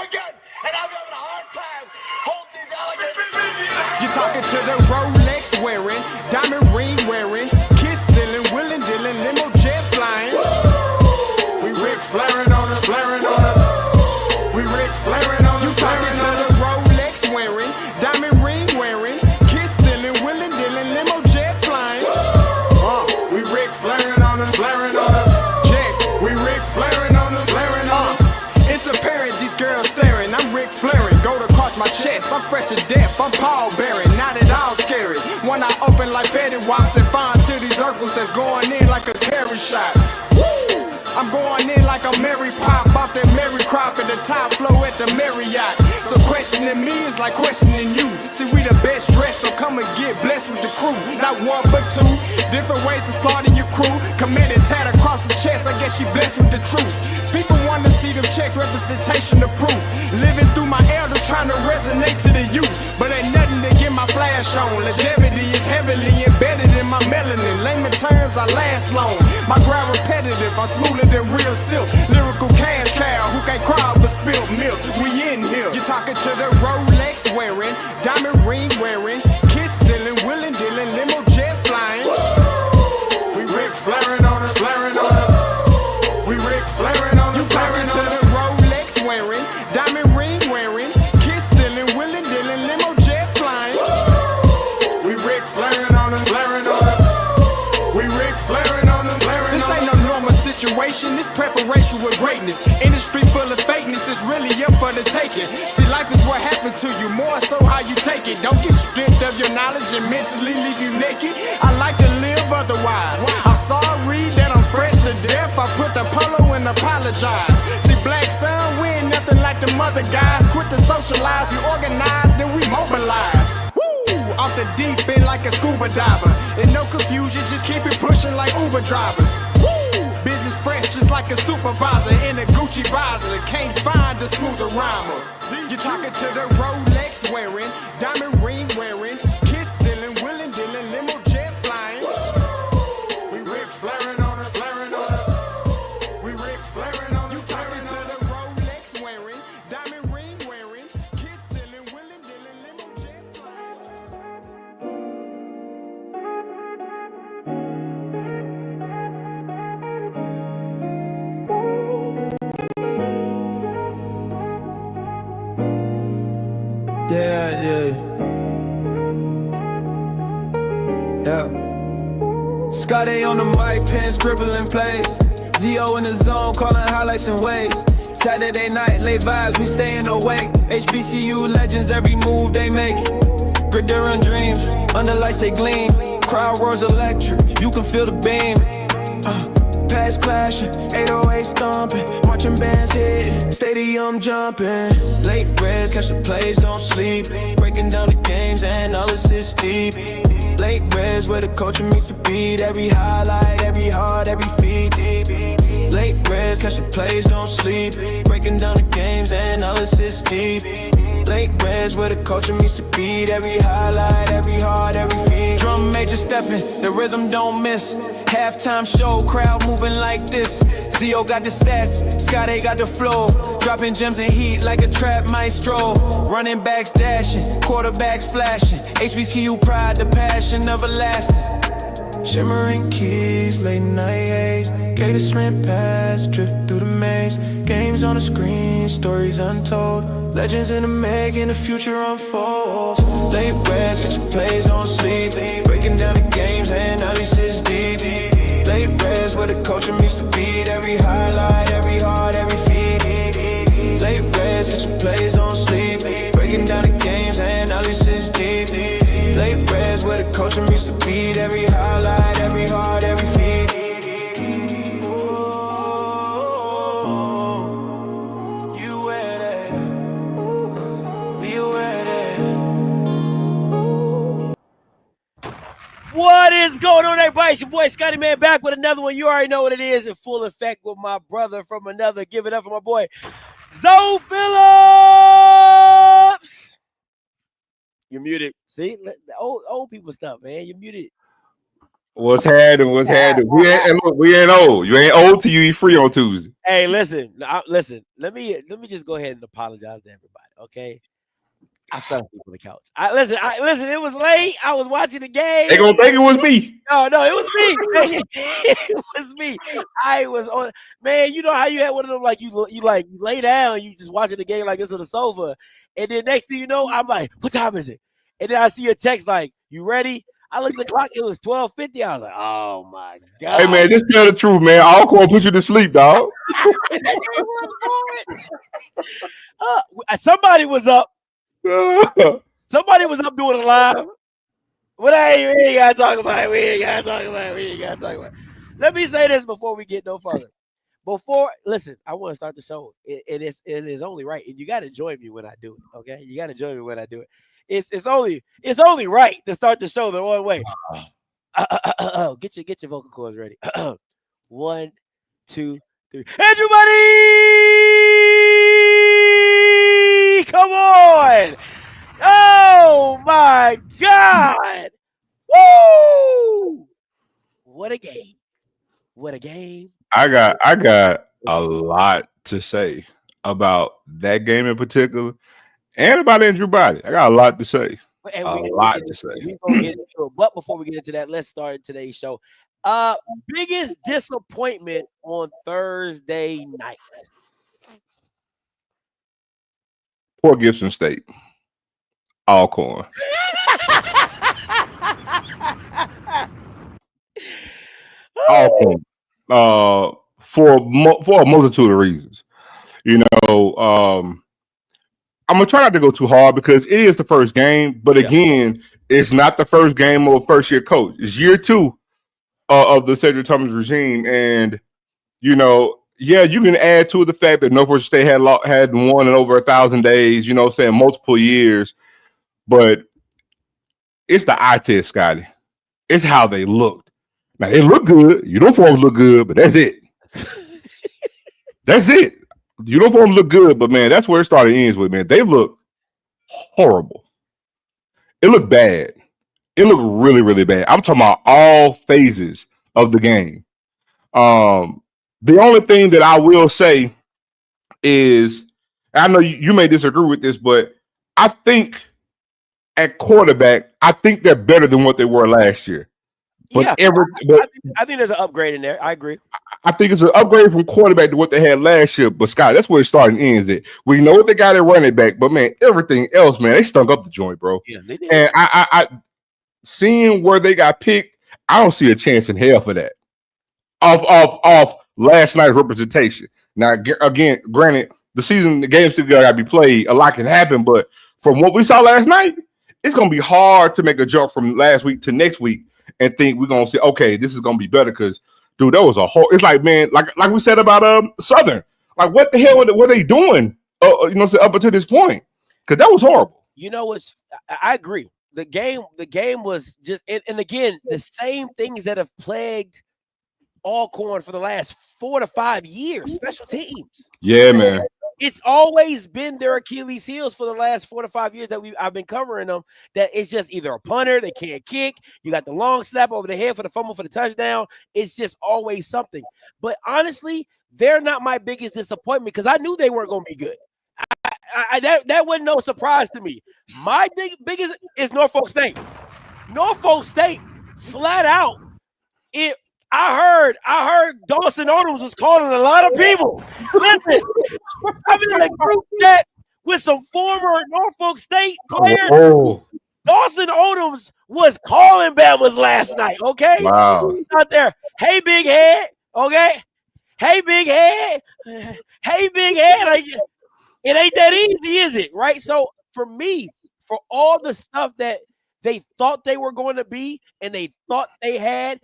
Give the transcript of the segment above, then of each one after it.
again, and I'm having a hard time holding these alligators. You're talking to the Rolex wearing, diamond ring wearing, kiss stealing, willing dealing, limo jet flying. We Rick flaring on us, flaring on us. We Rick flaring on us. You talking to the Rolex wearing, diamond ring wearing, kiss stealing, willing dealing, limo jet flying. We Rick flaring on us, flaring on us. Jack, we Rick flaring on us, flaring on us. It's apparent these girls staring. I'm Rick flaring, gold across my chest. I'm fresh to death. I'm Paul Bearing, not at all scary. When I open like Betty Wops and find to these circles that's going in like a carry shot. Woo! I'm going in like a Mary Pop off that Mary Crop at the top flow at the Marriott. So questioning me is like questioning you. See, we the best dressed, so come and get blessed with the crew. Not one but two, different ways to slaughter your crew. Committed tat across the chest, I guess she blessed with the truth. People want to see them checks, representation of proof. Living through my elders trying to resonate to the youth. But ain't nothing to get my flash on. Longevity is heavily embedded in my melanin. Layman terms, I last long. My grind repetitive, I'm smoother than real silk. Lyrical cash cow who can't cry over spilled milk. We in here. You're talking to the Rolex wearing, diamond ring wearing, kiss stealing, willing dealing, limo jet flying. We Rick flaring on us, flaring on us. We Rick flaring on us. You talking to the Rolex wearing, diamond ring wearing, kiss stealing, willing dealing, limo jet flying. We Rick flaring on us, flaring on us. We Rick flaring on us, flaring on us. This ain't no normal situation, this preparation with greatness. Industry full of fakeness, it's really up for the taking. See, life is what happened to you, more so how you take it. Don't get stripped of your knowledge and mentally leave you naked. I like to live otherwise. I'm sorry that I'm fresh to death. I put the polo and apologize. See, black son, we ain't nothing like them other guys. Quit to socialize, we organize, then we mobilize. Off the deep end like a scuba diver. And no confusion, just keep it pushing like Uber drivers. Woo! Business fresh just like a supervisor in a Gucci visor. Can't find a smoother rhymer. You're talking to the Rolex wearing, diamond ring wearing, kiss stealing, willing dealing, limo jet flying. We Rick flaring on us, flaring on us. We Rick flaring on us. You talking to the Rolex wearing, diamond ring wearing, kiss stealing, willing dealing, limo jet flying. Yeah. Scotty on the mic, pen scribbling plays. Zio in the zone, calling highlights and waves. Saturday night, late vibes, we staying awake. HBCU legends, every move they make. Grit during dreams, under lights they gleam. Crowd roars electric, you can feel the beam. Past clashing, 808 stomping, marching bands hitting, stadium jumping. Late Readz, catch the plays, don't sleep. Breaking down the games and all assists deep. Late Readz, where the culture meets the beat. Every highlight, every heart, every feed. Late Readz, catch the plays, don't sleep. Breaking down the games and all assists deep. Late Readz, where the culture meets the beat. Every highlight, every heart, every feed. Drum major stepping, the rhythm don't miss. Halftime show, crowd moving like this. Zio got the stats, Scotty got the flow. Dropping gems and heat like a trap maestro. Running backs dashing, quarterbacks flashing. HBCU pride, the passion everlasting. Shimmering keys, late night haze. Gator shrimp pass, drift through the maze. Games on the screen, stories untold. Legends in the making, the future unfolds. Late Readz, get your plays, don't sleep. Breaking down the games and analysis deep. Late Readz, where the culture meets the beat. Every highlight, every heart, every feed. Late Readz, get your plays, don't sleep. Breaking down the games and analysis deep. Late Readz, where the culture meets the beat. Every highlight, every heart, every feed. What is going on, everybody? It's your boy Scotty Man back with another one. You already know what it is, in full effect with my brother from another. Give it up for my boy Zoe Phillips. You're muted. See, the old people stuff, man. You're muted. What's happening? What's happening? We ain't old. You ain't old till you eat free on Tuesday. Hey, listen. Let me just go ahead and apologize to everybody. Okay. I fell asleep on the couch. Listen. It was late. I was watching the game. They gonna think it was me. No, it was me. It was me. I was on. Man, you know how you had one of them like you lay down, you just watching the game like this on the sofa, and then next thing you know, I'm like, what time is it? And then I see a text like, you ready? I looked at the clock. It was 12:50. I was like, oh my god. Hey man, just tell the truth, man. Alcorn put you to sleep, dog. Somebody was up. Somebody was up doing a live. But we ain't gotta talk about it. Let me say this before we get no further. Listen, I want to start the show. It is only right, and you gotta join me when I do it. Okay, you gotta join me when I do it. It's only right to start the show the one way. Get your vocal cords ready. 1, 2, 3. Everybody, come on! Oh my God! Woo! What a game! What a game! I got a lot to say about that game in particular, and about Andrew Body. I got a lot to say. We're gonna get into it. But before we get into that, let's start today's show. Biggest disappointment on Thursday night. Poor Gibson State. Alcorn. Alcorn. For a multitude of reasons. You know, I'm gonna try not to go too hard because it is the first game, but again, it's not the first game of a first-year coach. It's year 2 of the Cedric Thomas regime, and you know, you can add to the fact that Norfolk State had won in over 1,000 days. You know, what I'm saying, multiple years, but it's the eye test, Scotty. It's how they looked. Now they look good. Uniforms look good, but that's it. That's it. Uniforms look good, but man, that's where it started and ends with, man. They look horrible. It looked bad. It looked really, really bad. I'm talking about all phases of the game. The only thing that I will say is, I know you may disagree with this, but I think at quarterback, I think they're better than what they were last year. But I think there's an upgrade in there. I agree. I think it's an upgrade from quarterback to what they had last year. But Scott, that's where it started and ends at. We know what they got at running back, but man, everything else, man, they stunk up the joint, bro. Yeah, they did. And I seeing where they got picked, I don't see a chance in hell for that. Off last night's representation. Now, again, granted, the game still got to be played. A lot can happen, but from what we saw last night, it's going to be hard to make a jump from last week to next week and think we're going to say, okay, this is going to be better because, dude, that was a whole – it's like, man, like we said about Southern. Like, what the hell were they doing, up until this point? Because that was horrible. You know, I agree. The game was just – and again, the same things that have plagued Alcorn for the last 4 to 5 years, special teams. Yeah, man. It's always been their Achilles heels for the last 4 to 5 years that I've been covering them. That it's just either a punter, they can't kick. You got the long snap over the head for the fumble for the touchdown. It's just always something. But honestly, they're not my biggest disappointment because I knew they weren't going to be good. That wasn't no surprise to me. My biggest is Norfolk State. Norfolk State, flat out. I heard Dawson Odoms was calling a lot of people. Listen, I'm in a group chat with some former Norfolk State players. Oh. Dawson Odoms was calling Bama's last night, okay? Wow. Out there, hey, big head, okay? Hey, big head. Hey, big head. Like, it ain't that easy, is it? Right? So, for me, for all the stuff that they thought they were going to be, and they thought they had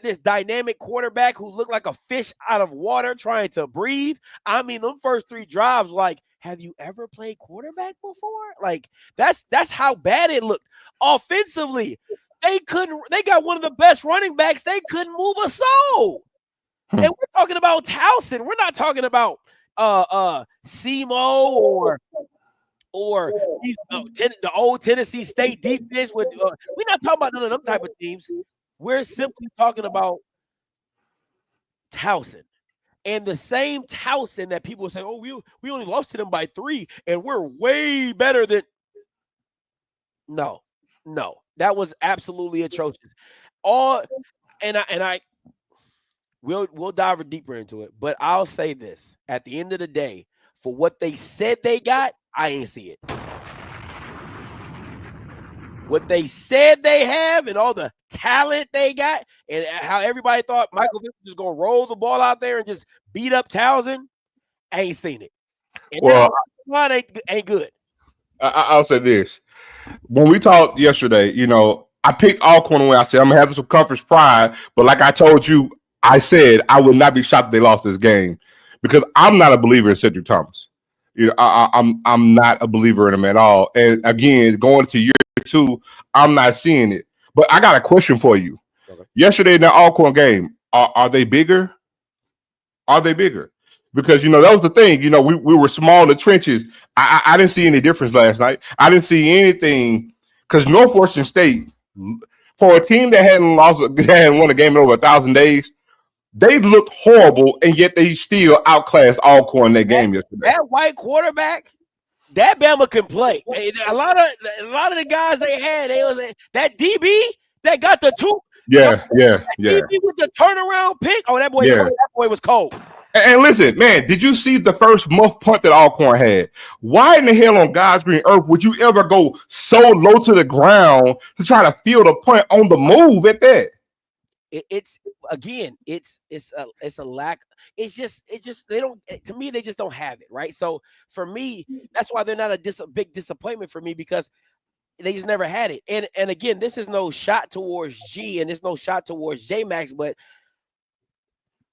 this dynamic quarterback who looked like a fish out of water trying to breathe. I mean, them first 3 drives, like, have you ever played quarterback before? Like, that's how bad it looked. Offensively, they got one of the best running backs. They couldn't move a soul. And we're talking about Towson. We're not talking about Semo or the old Tennessee State defense. We're not talking about none of them type of teams. We're simply talking about Towson. And the same Towson that people say, oh, we only lost to them by 3, and we're way better than. No, that was absolutely atrocious. We'll dive deeper into it, but I'll say this: at the end of the day, for what they said they got, I ain't see it. What they said they have and all the talent they got, and how everybody thought Michael Vick was just gonna roll the ball out there and just beat up Towson, I ain't seen it. And well, that ain't good. I'll say this: when we talked yesterday, I picked Alcorn away. I said I'm gonna have some conference pride, but like I told you, I said I would not be shocked if they lost this game because I'm not a believer in Cedric Thomas. I'm not a believer in him at all. And again, going to year 2, I'm not seeing it. But I got a question for you. Okay. Yesterday in the Alcorn game, are they bigger? Are they bigger? Because, that was the thing. We were small in the trenches. I didn't see any difference last night. I didn't see anything because Norfolk State, for a team that hadn't won a game in over 1,000 days, they looked horrible, and yet they still outclassed Alcorn in that game yesterday. That white quarterback, that Bama can play. A lot of the guys they had, that DB that got the 2. Yeah. DB with the turnaround pick. Oh, that boy was cold. And listen, man, did you see the first muff punt that Alcorn had? Why in the hell on God's green earth would you ever go so low to the ground to try to field a punt on the move at that? It's a lack. It's just they don't. To me, they just don't have it, right? So for me, that's why they're not a big disappointment for me because they just never had it. And again, this is no shot towards G and it's no shot towards J Max, but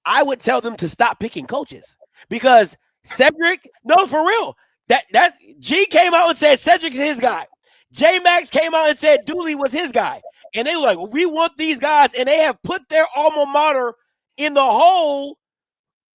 I would tell them to stop picking coaches because Cedric, no, for real, that G came out and said Cedric's his guy. J Max came out and said Dooley was his guy. And they were like, well, we want these guys, and they have put their alma mater in the hole.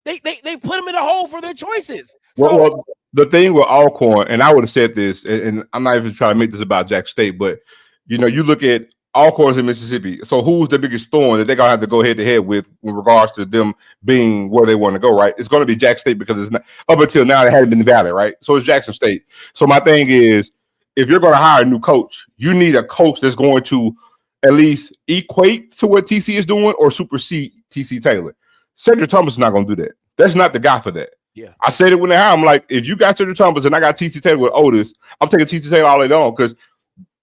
They put them in the hole for their choices. Well, the thing with Alcorn, and I would have said this, and I'm not even trying to make this about Jack State, but you look at Alcorn's in Mississippi. So who's the biggest thorn that they're gonna have to go head to head with in regards to them being where they want to go, right? It's going to be Jack State because it's not, up until now they hadn't been Valley, right? So it's Jackson State. So my thing is, if you're going to hire a new coach, you need a coach that's going to at least equate to what TC is doing or supersede TC Taylor. Cedric Thomas is not going to do that. That's not the guy for that. Yeah, I said it when they hired him. Like, if you got Cedric Thomas and I got TC Taylor with Otis, I'm taking TC Taylor all day long because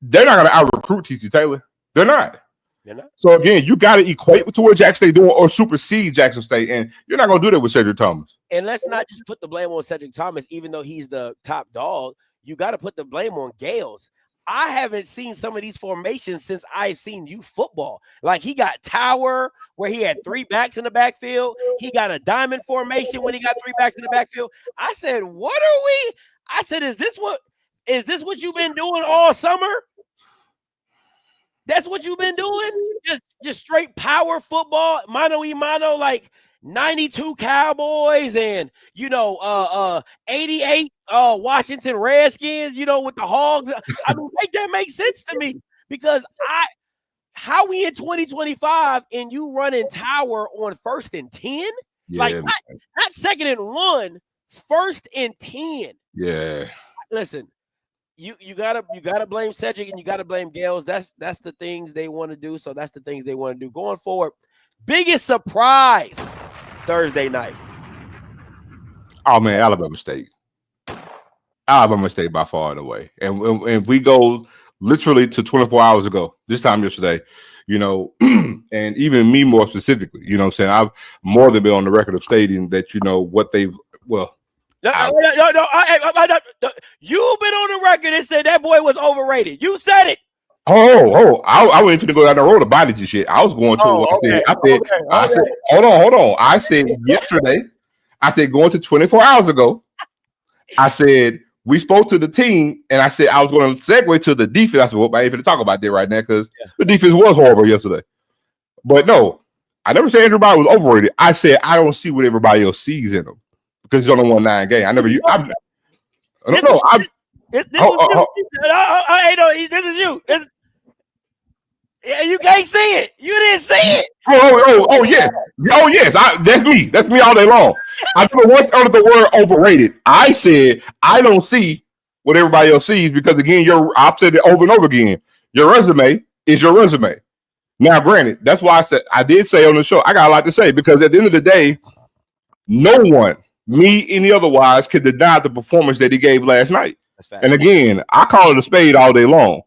they're not going to out-recruit TC Taylor. They're not. So again, you got to equate to what Jackson State doing or supersede Jackson State, and you're not going to do that with Cedric Thomas. And let's not just put the blame on Cedric Thomas, even though he's the top dog. You got to put the blame on Gales. I haven't seen some of these formations since I've seen youth football. Like he got Tower where he had 3 backs in the backfield. He got a diamond formation when he got 3 backs in the backfield. I said, what are we? I said, is this what you've been doing all summer? That's what you've been doing? Just straight power football, mano-a-mano, like 92 Cowboys and 88 Washington Redskins, with the Hogs. I mean, make that make sense to me because how we in 2025 and you running Tower on 1st and 10? Yeah, like not 2nd and 1, 1st and 10. Yeah. Listen, you gotta blame Cedric and you gotta blame Gales. That's the things they want to do. So that's the things they want to do going forward. Biggest surprise Thursday night. Oh man, Alabama State. Alabama State by far and away. And if we go literally to 24 hours ago, this time yesterday, and even me more specifically, what I'm saying? I've more than been on the record of stating that what they've No, you've been on the record and said that boy was overrated. You said it. I went to go down the road of body and shit. I was going to I said, hold on. I said yesterday, going to 24 hours ago, I said, we spoke to the team, and I said I was going to segue to the defense. I said, well, I ain't going to talk about that right now because the defense was horrible yesterday. But no, I never said Andrew Bynum was overrated. I said I don't see what everybody else sees in him because he's only won 9 games. I don't know. This is you. Yeah, you can't see it. You didn't see it. Oh, yes. Oh, yes. That's me. That's me all day long. I never once uttered the word overrated. I said I don't see what everybody else sees because, again, I've said it over and over again. Your resume is your resume. Now, granted, that's why I did say on the show, I got a lot to say because at the end of the day, no one, me, any otherwise, could deny the performance that he gave last night. And again, I call it a spade all day long.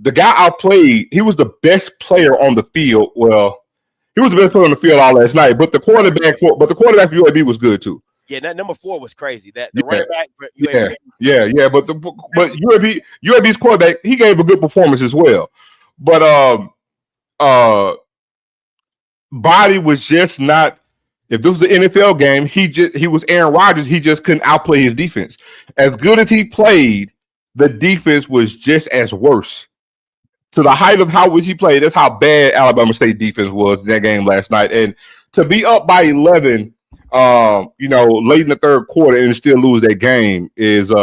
The guy outplayed, he was the best player on the field. Well, he was the best player on the field all last night, but the quarterback for UAB was good too. Yeah, that number 4 was crazy. That the running back for UAB. Yeah. But UAB's quarterback, he gave a good performance as well. But Body was just not. If this was an NFL game, he was Aaron Rodgers. He just couldn't outplay his defense. As good as he played, the defense was just as worse. To the height of how he played, that's how bad Alabama State defense was in that game last night. And to be up by 11, late in the third quarter and still lose that game is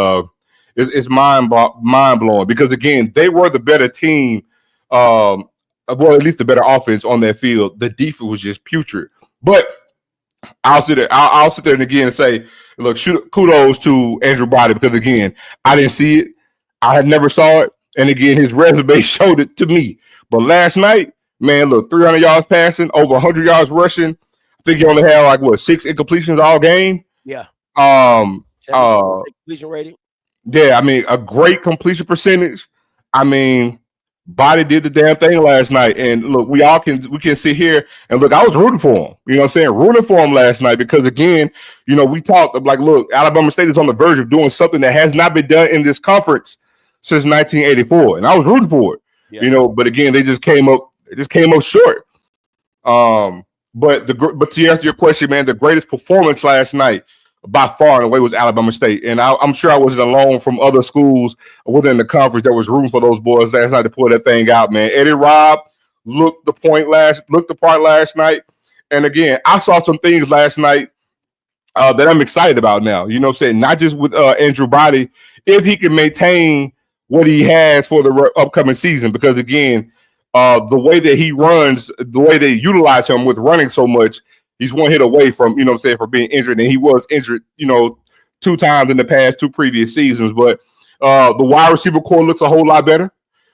mind blowing. Because again, they were the better team, well, at least the better offense on that field. The defense was just putrid. But I'll sit there and again say, look, kudos to Andrew Body because again, I didn't see it. I had never saw it. And again, his resume showed it to me. But last night, man, look, 300 yards passing, over 100 yards rushing. I think he only had 6 incompletions all game. Yeah. Completion rating. Yeah, I mean, a great completion percentage. I mean, Body did the damn thing last night. And look, we can sit here and look, I was rooting for him. You know what I'm saying? Rooting for him last night because again, we talked like, look, Alabama State is on the verge of doing something that has not been done in this conference since 1984, and I was rooting for it. Yeah. But again, they just came up short. But to answer your question, man, the greatest performance last night by far and away was Alabama State, and I'm sure I wasn't alone from other schools within the conference that was rooting for those boys last night to pull that thing out. Man, Eddie Robb looked the part last night, and again, I saw some things last night that I'm excited about now. You know what I'm saying? Not just with Andrew Body, if he can maintain what he has for the upcoming season, because again, the way that he runs, the way they utilize him with running so much, he's one hit away from, from being injured, and he was injured, 2 times in the past 2 previous seasons. But the wide receiver core looks a whole lot better.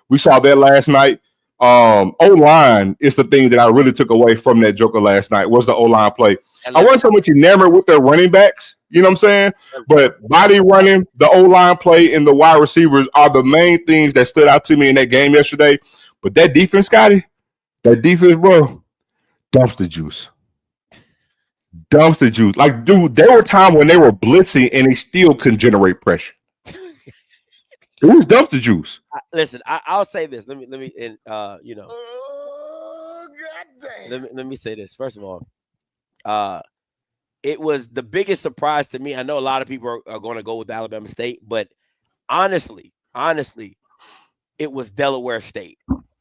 We saw that last night. O-line is the thing that I really took away from that Joker last night was the O-line play. I wasn't so much enamored with their running backs, you know what I'm saying? But body running, the O-line play, and the wide receivers are the main things that stood out to me in that game yesterday. But that defense, Scotty, bro, dumpster juice. Dumpster juice. Like, dude, there were times when they were blitzing and they still couldn't generate pressure. It was dumpster juice. Listen, I'll say this. Let me, and let me say this. First of all, it was the biggest surprise to me. I know a lot of people are going to go with Alabama State, but honestly, it was Delaware State.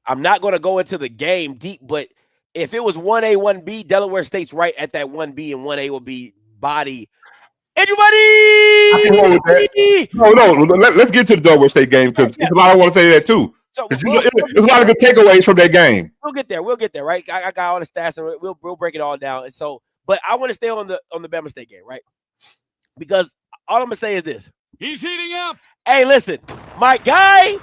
I'm not going to go into the game deep, but if it was 1A, 1B, Delaware State's right at that 1B, and 1A will be Body. Everybody! No. Let's get to the Delaware State game because there's a lot I want to say that too. So there's a lot of good takeaways from that game. We'll get there, right? I got all the stats, and we'll break it all down. And so, but I want to stay on the Bama State game, right? Because all I'm gonna say is this: he's heating up. Hey, listen, my guy.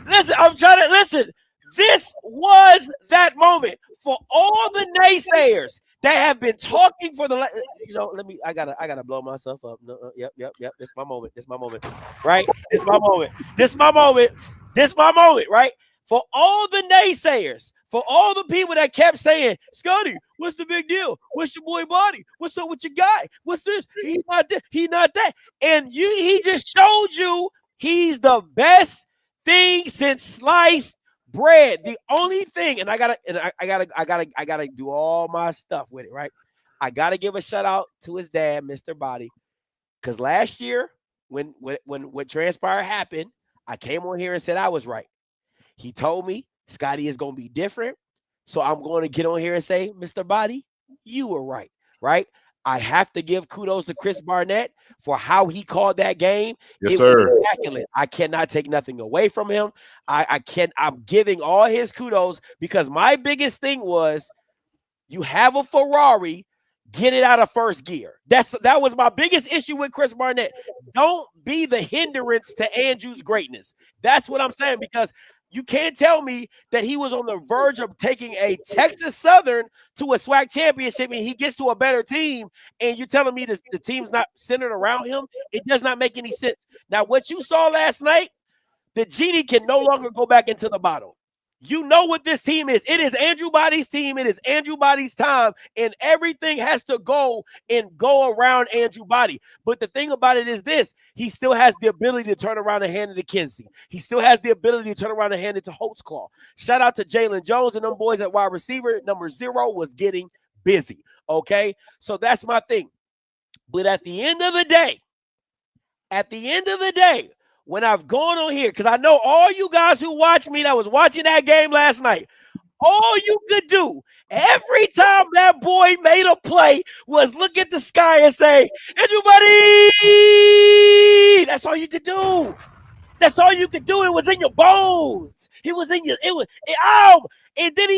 Listen, I'm trying to listen. This was that moment for all the naysayers that have been talking for the, I gotta blow myself up. No, yep. This is my moment, right? This is my moment, right? For all the naysayers, for all the people that kept saying, Scotty, what's the big deal? What's your boy Body? What's up with your guy? What's this? He's not this, he not that. And he just showed you he's the best thing since sliced bread. The only thing, and I gotta do all my stuff with it, right? I gotta give a shout out to his dad, Mr. Body, because last year when what transpired happened, I came on here and said I was right. He told me Scotty is gonna be different, so I'm going to get on here and say, Mr. Body, you were right, right? I have to give kudos to Chris Barnett for how he called that game. Yes, it sir. was immaculate. I cannot take nothing away from him. I'm giving all his kudos because my biggest thing was you have a Ferrari, get it out of first gear. That was my biggest issue with Chris Barnett. Don't be the hindrance to Andrew's greatness. That's what I'm saying, because you can't tell me that he was on the verge of taking a Texas Southern to a SWAC championship and he gets to a better team, and you're telling me the team's not centered around him. It does not make any sense. Now, what you saw last night, the genie can no longer go back into the bottle. You know what this team is. It is Andrew Body's team. It is Andrew Body's time, and everything has to go around Andrew Body. But the thing about it is this: he still has the ability to turn around and hand it to Kinsey. He still has the ability to turn around and hand it to Holtzclaw. Shout out to Jalen Jones and them boys at wide receiver. Number 0 was getting busy. Okay, so that's my thing. But at the end of the day, when I've gone on here, because I know all you guys who watch me that was watching that game last night, all you could do every time that boy made a play was look at the sky and say, Andrew Buddy! That's all you could do. That's all you could do. It was in your bones. And then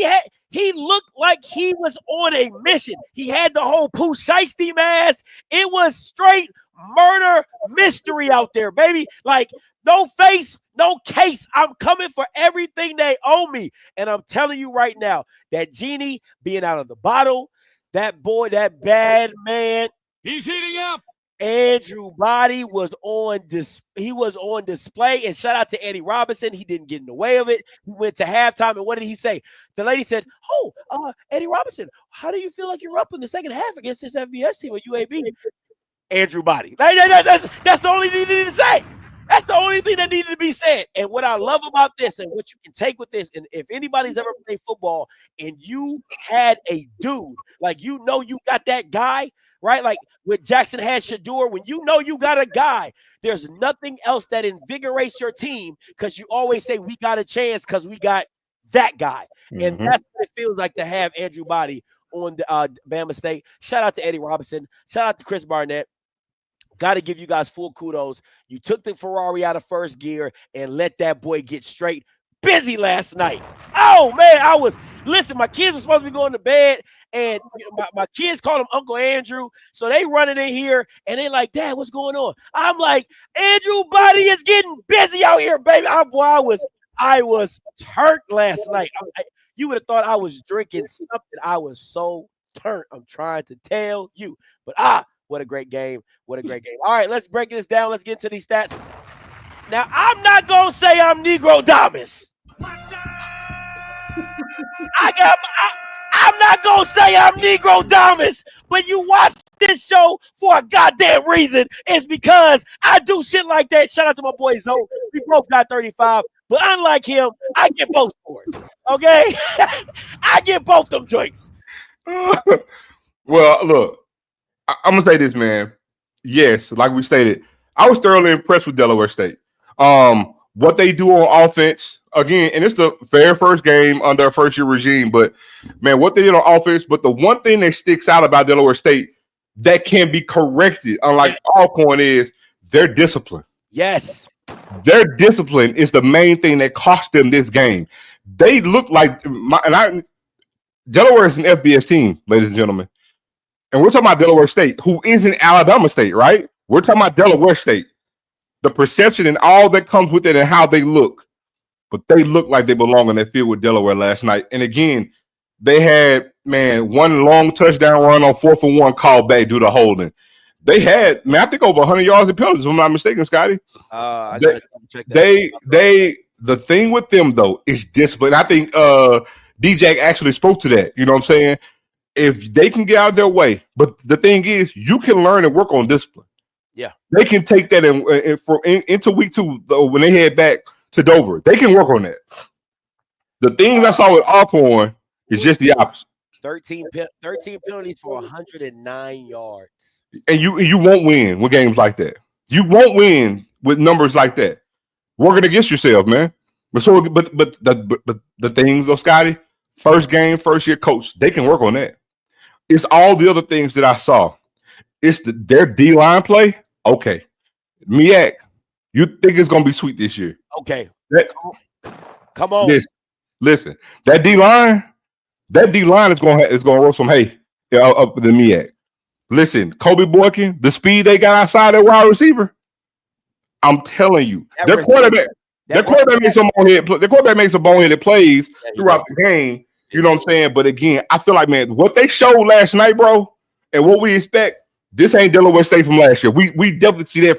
he looked like he was on a mission. He had the whole Pooh Shiesty mask. It was straight murder mystery out there, baby. Like, no face, no case. I'm coming for everything they owe me. And I'm telling you right now, that genie being out of the bottle, that boy, that bad man, He's heating up. Andrew Body was on display. And shout out to Eddie Robinson. He didn't get in the way of it. He went to halftime, and what did he say? The lady said, Eddie Robinson, how do you feel like you're up in the second half against this FBS team with UAB? Andrew Body. That's the only thing he needed to say. That's the only thing that needed to be said. And what I love about this, and what you can take with this, and if anybody's ever played football and you had a dude, like, you got that guy, right? Like with Jackson had Shador, when you got a guy, there's nothing else that invigorates your team, because you always say we got a chance because we got that guy. And that's what it feels like to have Andrew Body on the Bama State. Shout out to Eddie Robinson. Shout out to Chris Barnett. Got to give you guys full kudos. You took the Ferrari out of first gear and let that boy get straight busy last night. Oh, man, listen, my kids were supposed to be going to bed, and my kids call him Uncle Andrew, so they running in here, and they like, Dad, what's going on? I'm like, Andrew Body is getting busy out here, baby. I was turned last night. You would have thought I was drinking something. I was so turned. I'm trying to tell you, but what a great game. What a great game. All right, let's break this down. Let's get into these stats. Now, I'm not going to say I'm Negro Damas. I'm not going to say I'm Negro Damas, but you watch this show for a goddamn reason. It's because I do shit like that. Shout out to my boy Zoe. We both got 35, but unlike him, I get both scores, okay? I get both them joints. Well, look. I'm going to say this, man. Yes, like we stated, I was thoroughly impressed with Delaware State. What they do on offense, again, and it's the very first game under a first-year regime, but, man, what they did on offense, but the one thing that sticks out about Delaware State that can be corrected, unlike Alcorn, is their discipline. Yes. Their discipline is the main thing that cost them this game. They look like Delaware is an FBS team, ladies and gentlemen. And we're talking about Delaware State, who isn't Alabama State, right? We're talking about Delaware State. The perception and all that comes with it and how they look. But they look like they belong on that field with Delaware last night. And again, they had, one long touchdown run on 4th and 1 called back due to holding. They had, I think over 100 yards of penalties, if I'm not mistaken, Scotty. The thing with them, though, is discipline. I think D-Jack actually spoke to that. You know what I'm saying? If they can get out of their way, but the thing is, you can learn and work on discipline. Yeah, they can take that into week 2 when they head back to Dover. They can work on that. The things I saw with Alcorn is just the opposite. 13 penalties for 109 yards, and you won't win with games like that. You won't win with numbers like that. Working against yourself, man. But the things of Scotty, first game, first year coach, they can work on that. It's all the other things that I saw. It's their D-line play. Okay. Miak, you think it's going to be sweet this year. Okay. Come on. Listen. That D-line is going to roll some hay up the Miak. Listen, Kobe Boykin, the speed they got outside their wide receiver, I'm telling you, their quarterback makes some boneheaded plays throughout the game. You know what I'm saying? But again, I feel like, man, what they showed last night, bro, and what we expect, this ain't Delaware State from last year. We definitely see that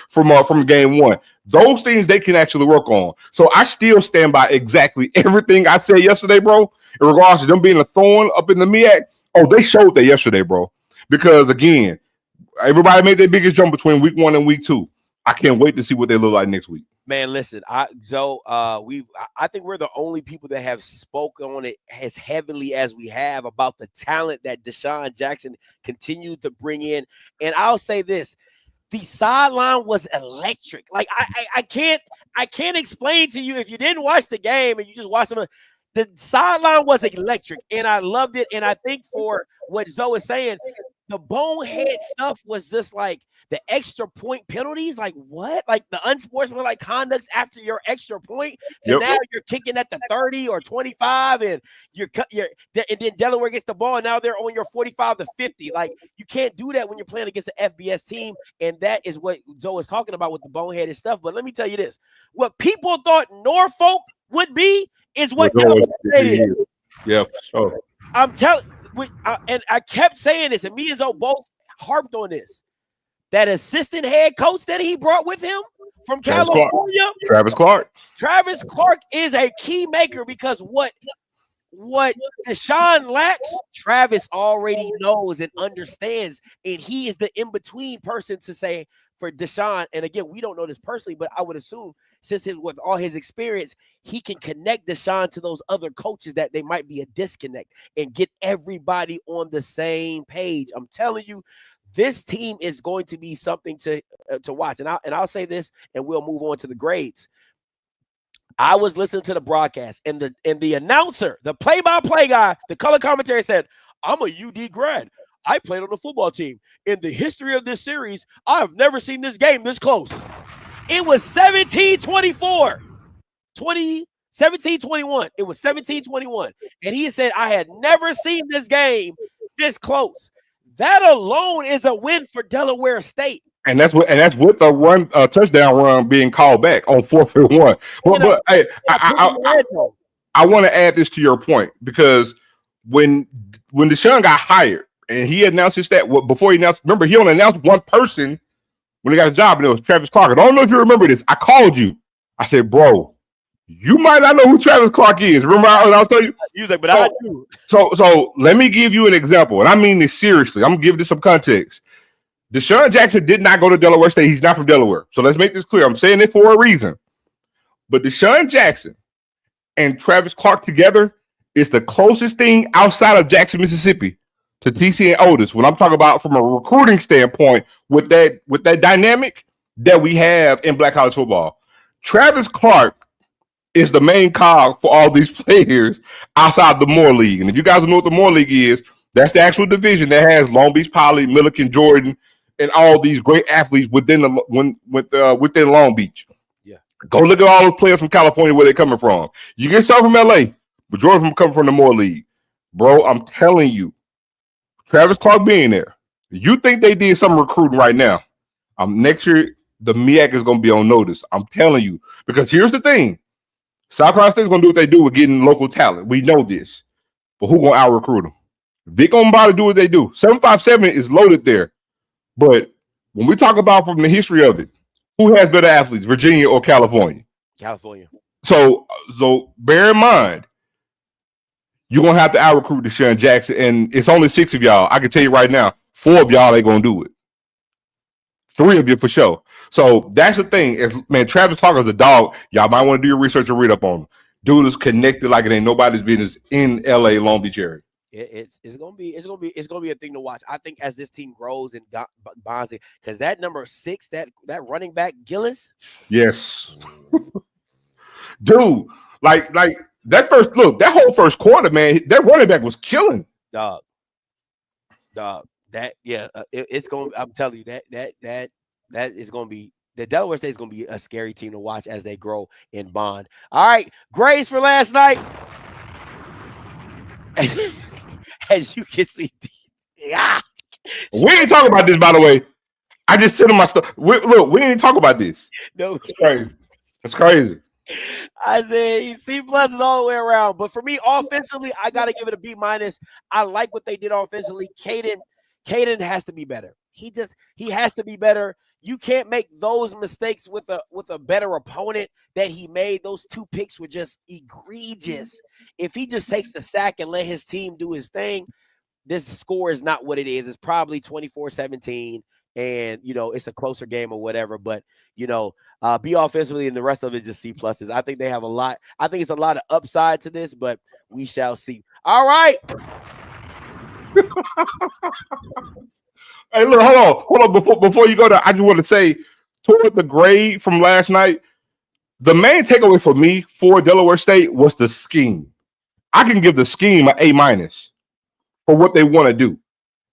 from game one. Those things they can actually work on. So I still stand by exactly everything I said yesterday, bro, in regards to them being a thorn up in the MEAC. Oh, they showed that yesterday, bro. Because again, everybody made their biggest jump between week 1 and week 2. I can't wait to see what they look like next week. Man, listen, I think we're the only people that have spoken on it as heavily as we have about the talent that Deshaun Jackson continued to bring in. And I'll say this, the sideline was electric. Like I can't explain to you if you didn't watch the game and you just watched them. The sideline was electric, and I loved it. And I think for what Zoe is saying, the bonehead stuff was just like the extra point penalties. Like what? Like the unsportsmanlike conducts after your extra point. So now you're kicking at the 30 or 25, and and then Delaware gets the ball, and now they're on your 45 to 50. Like you can't do that when you're playing against an FBS team, and that is what Zoe is talking about with the boneheaded stuff. But let me tell you this: what people thought Norfolk would be is what Delaware State is. Yeah, for sure. I'm telling you, and I kept saying this, and me and Zoe both harped on this. That assistant head coach that he brought with him from California, Travis Clark. Travis Clark is a key maker because what Deshaun lacks, Travis already knows and understands, and he is the in-between person to say for Deshaun. And again, we don't know this personally, but I would assume since with all his experience, he can connect Deshaun to those other coaches that they might be a disconnect and get everybody on the same page. I'm telling you, this team is going to be something to watch. And I'll say this, and we'll move on to the grades. I was listening to the broadcast, and the announcer, the play-by-play guy, the color commentary said, "I'm a UD grad. I played on the football team. In the history of this series, I've never seen this game this close." It was 17-24. 17-21. It was 17-21. And he said, "I had never seen this game this close." That alone is a win for Delaware State. And that's with the touchdown run being called back on 4th and 1. But hey, I want to add this to your point, because when Deshaun got hired and he announced his stat, before he announced, remember, he only announced one person when he got a job, and it was Travis Clark. I don't know if you remember this. I called you. I said, "Bro, you might not know who Travis Clark is." Remember, I'll tell you. You was like, "But I do." So let me give you an example, and I mean this seriously. I'm gonna give this some context. Deshaun Jackson did not go to Delaware State. He's not from Delaware. So let's make this clear. I'm saying it for a reason. But Deshaun Jackson and Travis Clark together is the closest thing outside of Jackson, Mississippi to TC and Otis. When I'm talking about from a recruiting standpoint with that dynamic that we have in black college football. Travis Clark is the main cog for all these players outside the Moore League. And if you guys know what the Moore League is, that's the actual division that has Long Beach Poly, Milliken, Jordan, and all these great athletes within Long Beach. Yeah, go look at all those players from California, where they're coming from. You get some from LA, but Jordan from coming from the Moore League, bro. I'm telling you, Travis Clark being there. You think they did some recruiting right now? Next year the MEAC is going to be on notice. I'm telling you, because here's the thing: South Carolina State's going to do what they do with getting local talent. We know this, but who going to out recruit them? Vick going to do what they do. 757 is loaded there. But when we talk about from the history of it, who has better athletes, Virginia or California? California. So bear in mind, you're going to have to out-recruit Deshaun Jackson, and it's only 6 of y'all. I can tell you right now, 4 of y'all ain't going to do it. 3 of you for sure. So that's the thing. Man, Travis Clark is a dog. Y'all might want to do your research and read up on him. Dude is connected like it ain't nobody's business in LA, Long Beach area. It's gonna be a thing to watch. I think as this team grows and bonds it, because that number 6, that running back Gillis. Yes, dude. Like that that whole first quarter, man. That running back was killing. Dog. It's going. I'm telling you that is going to be. The Delaware State is going to be a scary team to watch as they grow in bond. All right, grades for last night. As you can see, we ain't talking about this, by the way. I just said in my stuff. Look, we didn't talk about this. No, it's crazy. It's crazy. I said C+ is all the way around. But for me, offensively, I got to give it a B-. I like what they did offensively. Caden has to be better. He has to be better. You can't make those mistakes with a better opponent that he made. Those 2 picks were just egregious. If he just takes the sack and let his team do his thing, this score is not what it is. It's probably 24-17, and, it's a closer game or whatever. But, be offensively, and the rest of it just C+. I think they have a lot. I think it's a lot of upside to this, but we shall see. All right. Hey, look, hold on. Before you go there, I just want to say, toward the grade from last night, the main takeaway for me for Delaware State was the scheme. I can give the scheme an A- for what they want to do.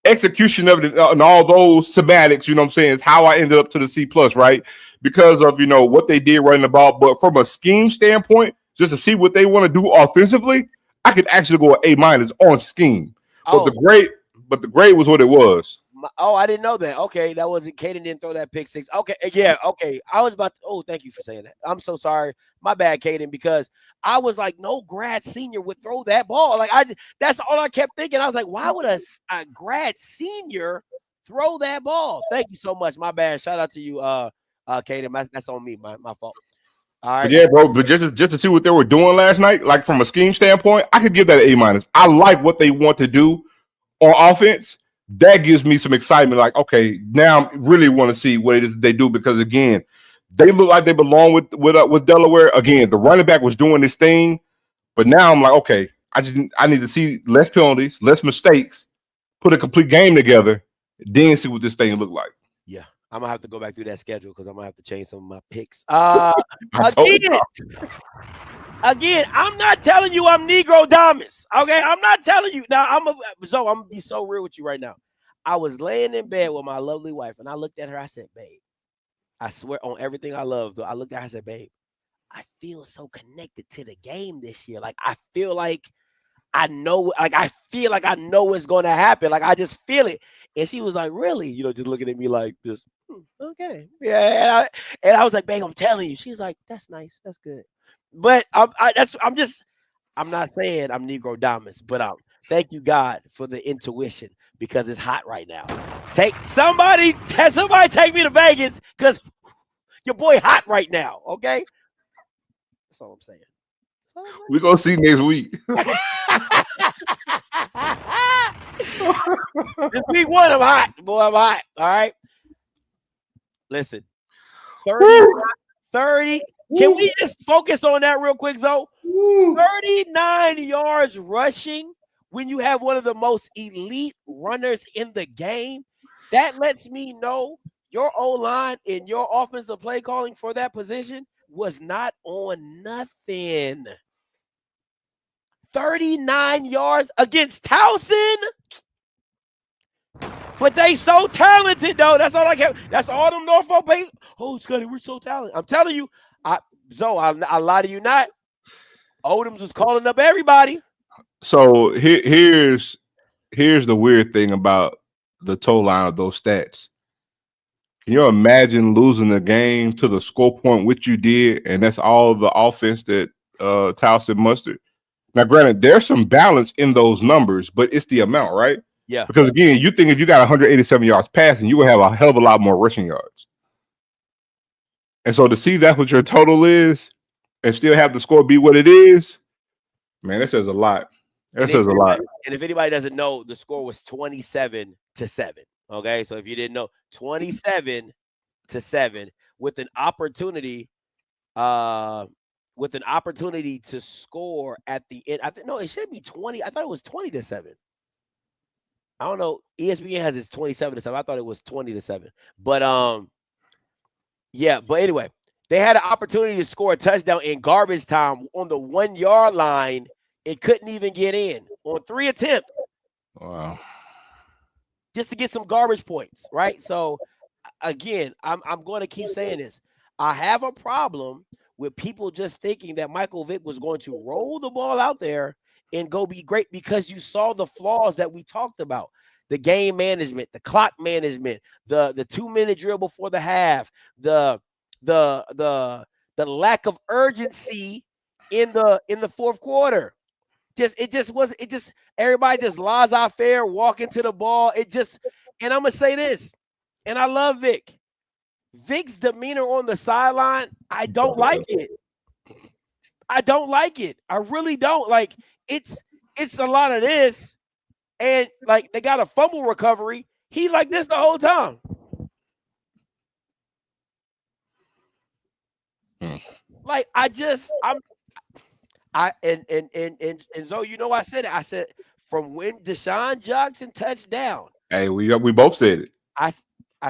Execution of it and all those semantics, you know what I'm saying, is how I ended up to the C+, right? Because of, what they did running the ball. But from a scheme standpoint, just to see what they want to do offensively, I could actually go A- on scheme. But the grade was what it was. I didn't know that. Okay, that wasn't Caden didn't throw that pick 6. Okay, yeah, okay. I was about to, thank you for saying that. I'm so sorry. My bad, Caden, because I was like, no grad senior would throw that ball. Like that's all I kept thinking. I was like, why would a grad senior throw that ball? Thank you so much. My bad. Shout out to you, Caden. That's on me. My fault. All right. But yeah, bro. But just to see what they were doing last night, like from a scheme standpoint, I could give that an A-. I like what they want to do on offense. That gives me some excitement. Like, okay, now I really want to see what it is they do, because again, they look like they belong with Delaware. Again, the running back was doing this thing, but now I'm like, okay, I need to see less penalties, less mistakes, put a complete game together, then see what this thing look like. Yeah, I'm gonna have to go back through that schedule because I'm gonna have to change some of my picks. Again, I'm not telling you I'm Negro Damas. Okay, I'm not telling you. Now I'm gonna be so real with you right now. I was laying in bed with my lovely wife, and I looked at her. I said, "Babe, I swear on everything I love." I looked at her. I said, "Babe, I feel so connected to the game this year. Like I feel like I know. Like I feel like I know what's going to happen. Like I just feel it." And she was like, "Really?" Just looking at me like this. Okay, yeah. And I was like, "Babe, I'm telling you." She's like, "That's nice. That's good." But I'm not saying I'm Negro Damas, but thank you God for the intuition, because it's hot right now. Somebody take me to Vegas, because your boy hot right now. Okay, that's all I'm saying. We're gonna see next week. This week 1, I'm hot, boy. I'm hot. All right. Listen, 30. Can we just focus on that real quick, Zoe? 39 yards rushing when you have one of the most elite runners in the game. That lets me know your O-line and your offensive play calling for that position was not on nothing. 39 yards against Towson. But they so talented, though. That's all I kept. That's all them Norfolk pay. Oh, Scotty, we're so talented. I'm telling you, Zoe, I lie to you not. Odoms was calling up everybody. So here's the weird thing about the toe line of those stats. Can you imagine losing the game to the score point, which you did, and that's all the offense that Towson mustered? Now, granted, there's some balance in those numbers, but it's the amount, right? Yeah. Because again, you think if you got 187 yards passing, you will have a hell of a lot more rushing yards. And so to see that's what your total is and still have the score be what it is, man, that says a lot. That says a lot. And if anybody doesn't know, the score was 27-7. Okay, so if you didn't know, 27-7 with an opportunity to score at the end. It should be 20. I thought it was 20-7. I don't know. ESPN has it 27-7. I thought it was 20-7. But yeah. But anyway, they had an opportunity to score a touchdown in garbage time on the 1 yard line. It couldn't even get in on 3 attempts. Wow. just to get some garbage points, right? So again, I'm going to keep saying this. I have a problem with people just thinking that Michael Vick was going to roll the ball out there and go be great because you saw the flaws that we talked about. The game management, the clock management, the 2-minute drill before the half, the lack of urgency in the fourth quarter. Everybody just laissez-faire walking to the ball. And I'm gonna say this, and I love Vick. Vick's demeanor on the sideline, I don't like it. I don't like it. I really don't. Like, it's a lot of this, and like they got a fumble recovery. He like this the whole time. Like so you know I said it. I said from when Deshaun Jackson touched down. Hey, we both said it. I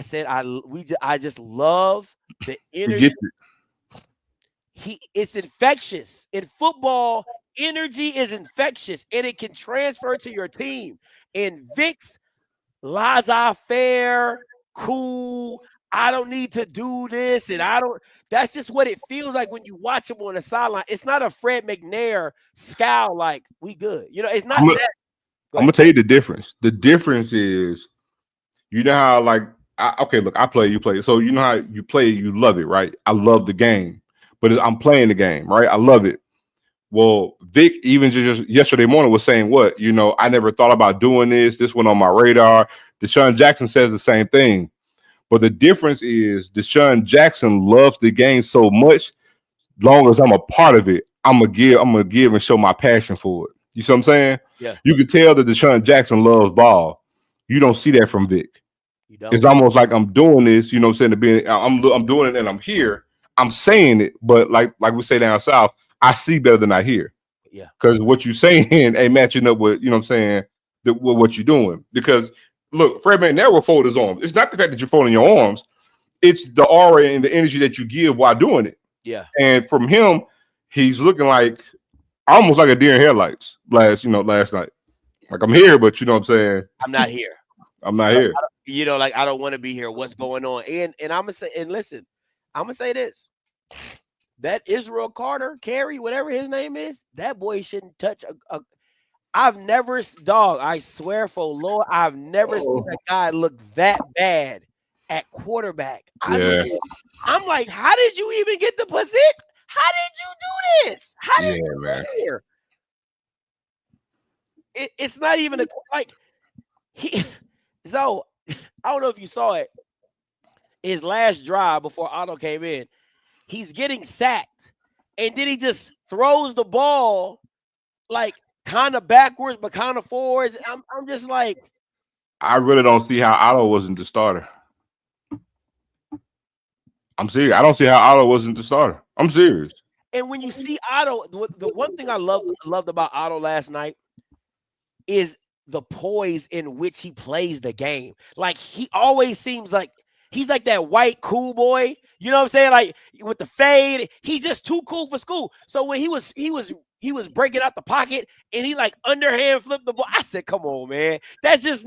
said I just love the energy. It's infectious. In football, energy is infectious and it can transfer to your team. And Vick's laissez-faire, cool. I don't need to do this, and that's just what it feels like when you watch him on the sideline. It's not a Fred McNair scowl like we good. You know, it's not that. I'm gonna tell you the difference. The difference is, you know how like look, I play, you play. So you know how you play, you love it, right? I love the game, but I'm playing the game, right? I love it. Well, Vick even just yesterday morning was saying, what, you know, I never thought about doing this. This went on my radar. Deshaun Jackson says the same thing. But the difference is Deshaun Jackson loves the game so much. Long as I'm a part of it, I'm gonna give and show my passion for it. You see what I'm saying? Yeah. You can tell that Deshaun Jackson loves ball. You don't see that from Vick. It's almost like I'm doing this, you know what I'm saying? I'm doing it and I'm here. I'm saying it, but like we say down south, I see better than I hear. Yeah. Because what you're saying ain't matching up with, you know what I'm saying, with what you're doing. Because look, Fred McNair will fold his arms. It's not the fact that you're folding your arms. It's the aura and the energy that you give while doing it. Yeah. And from him, he's looking like almost like a deer in headlights last night. Like, I'm here, but you know what I'm saying? I'm not here. I'm not here. You know, like I don't want to be here. What's going on? And I'm gonna say, and listen, I'm gonna say this. That Israel Carey, whatever his name is, that boy shouldn't touch I've never, dog, I swear for Lord, I've never seen a guy look that bad at quarterback. I'm like, how did you even get the position? How did you do this? How did you get here? It's not even so I don't know if you saw it. His last drive before Otto came in, he's getting sacked, and then he just throws the ball like kind of backwards, but kind of forwards. I'm just like, I really don't see how Otto wasn't the starter. I'm serious. I don't see how Otto wasn't the starter. I'm serious. And when you see Otto, the one thing I loved about Otto last night is the poise in which he plays the game. Like, he always seems like he's like that white cool boy. You know what I'm saying? Like, with the fade, he's just too cool for school. So when he was breaking out the pocket and he like underhand flipped the ball, I said, "Come on, man, that's just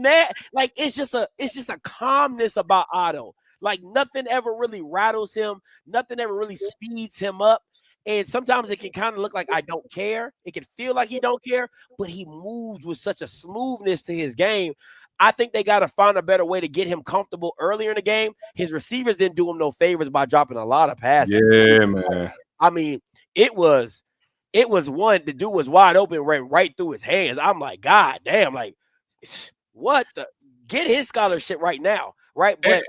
like it's just a calmness about Otto. Like, nothing ever really rattles him, nothing ever really speeds him up." And sometimes it can kind of look like I don't care. It can feel like he don't care, but he moves with such a smoothness to his game. I think they got to find a better way to get him comfortable earlier in the game. His receivers didn't do him no favors by dropping a lot of passes. Yeah, man. I mean, it was one, the dude was wide open, right through his hands. I'm like, God damn, like, what the? Get his scholarship right now, right? But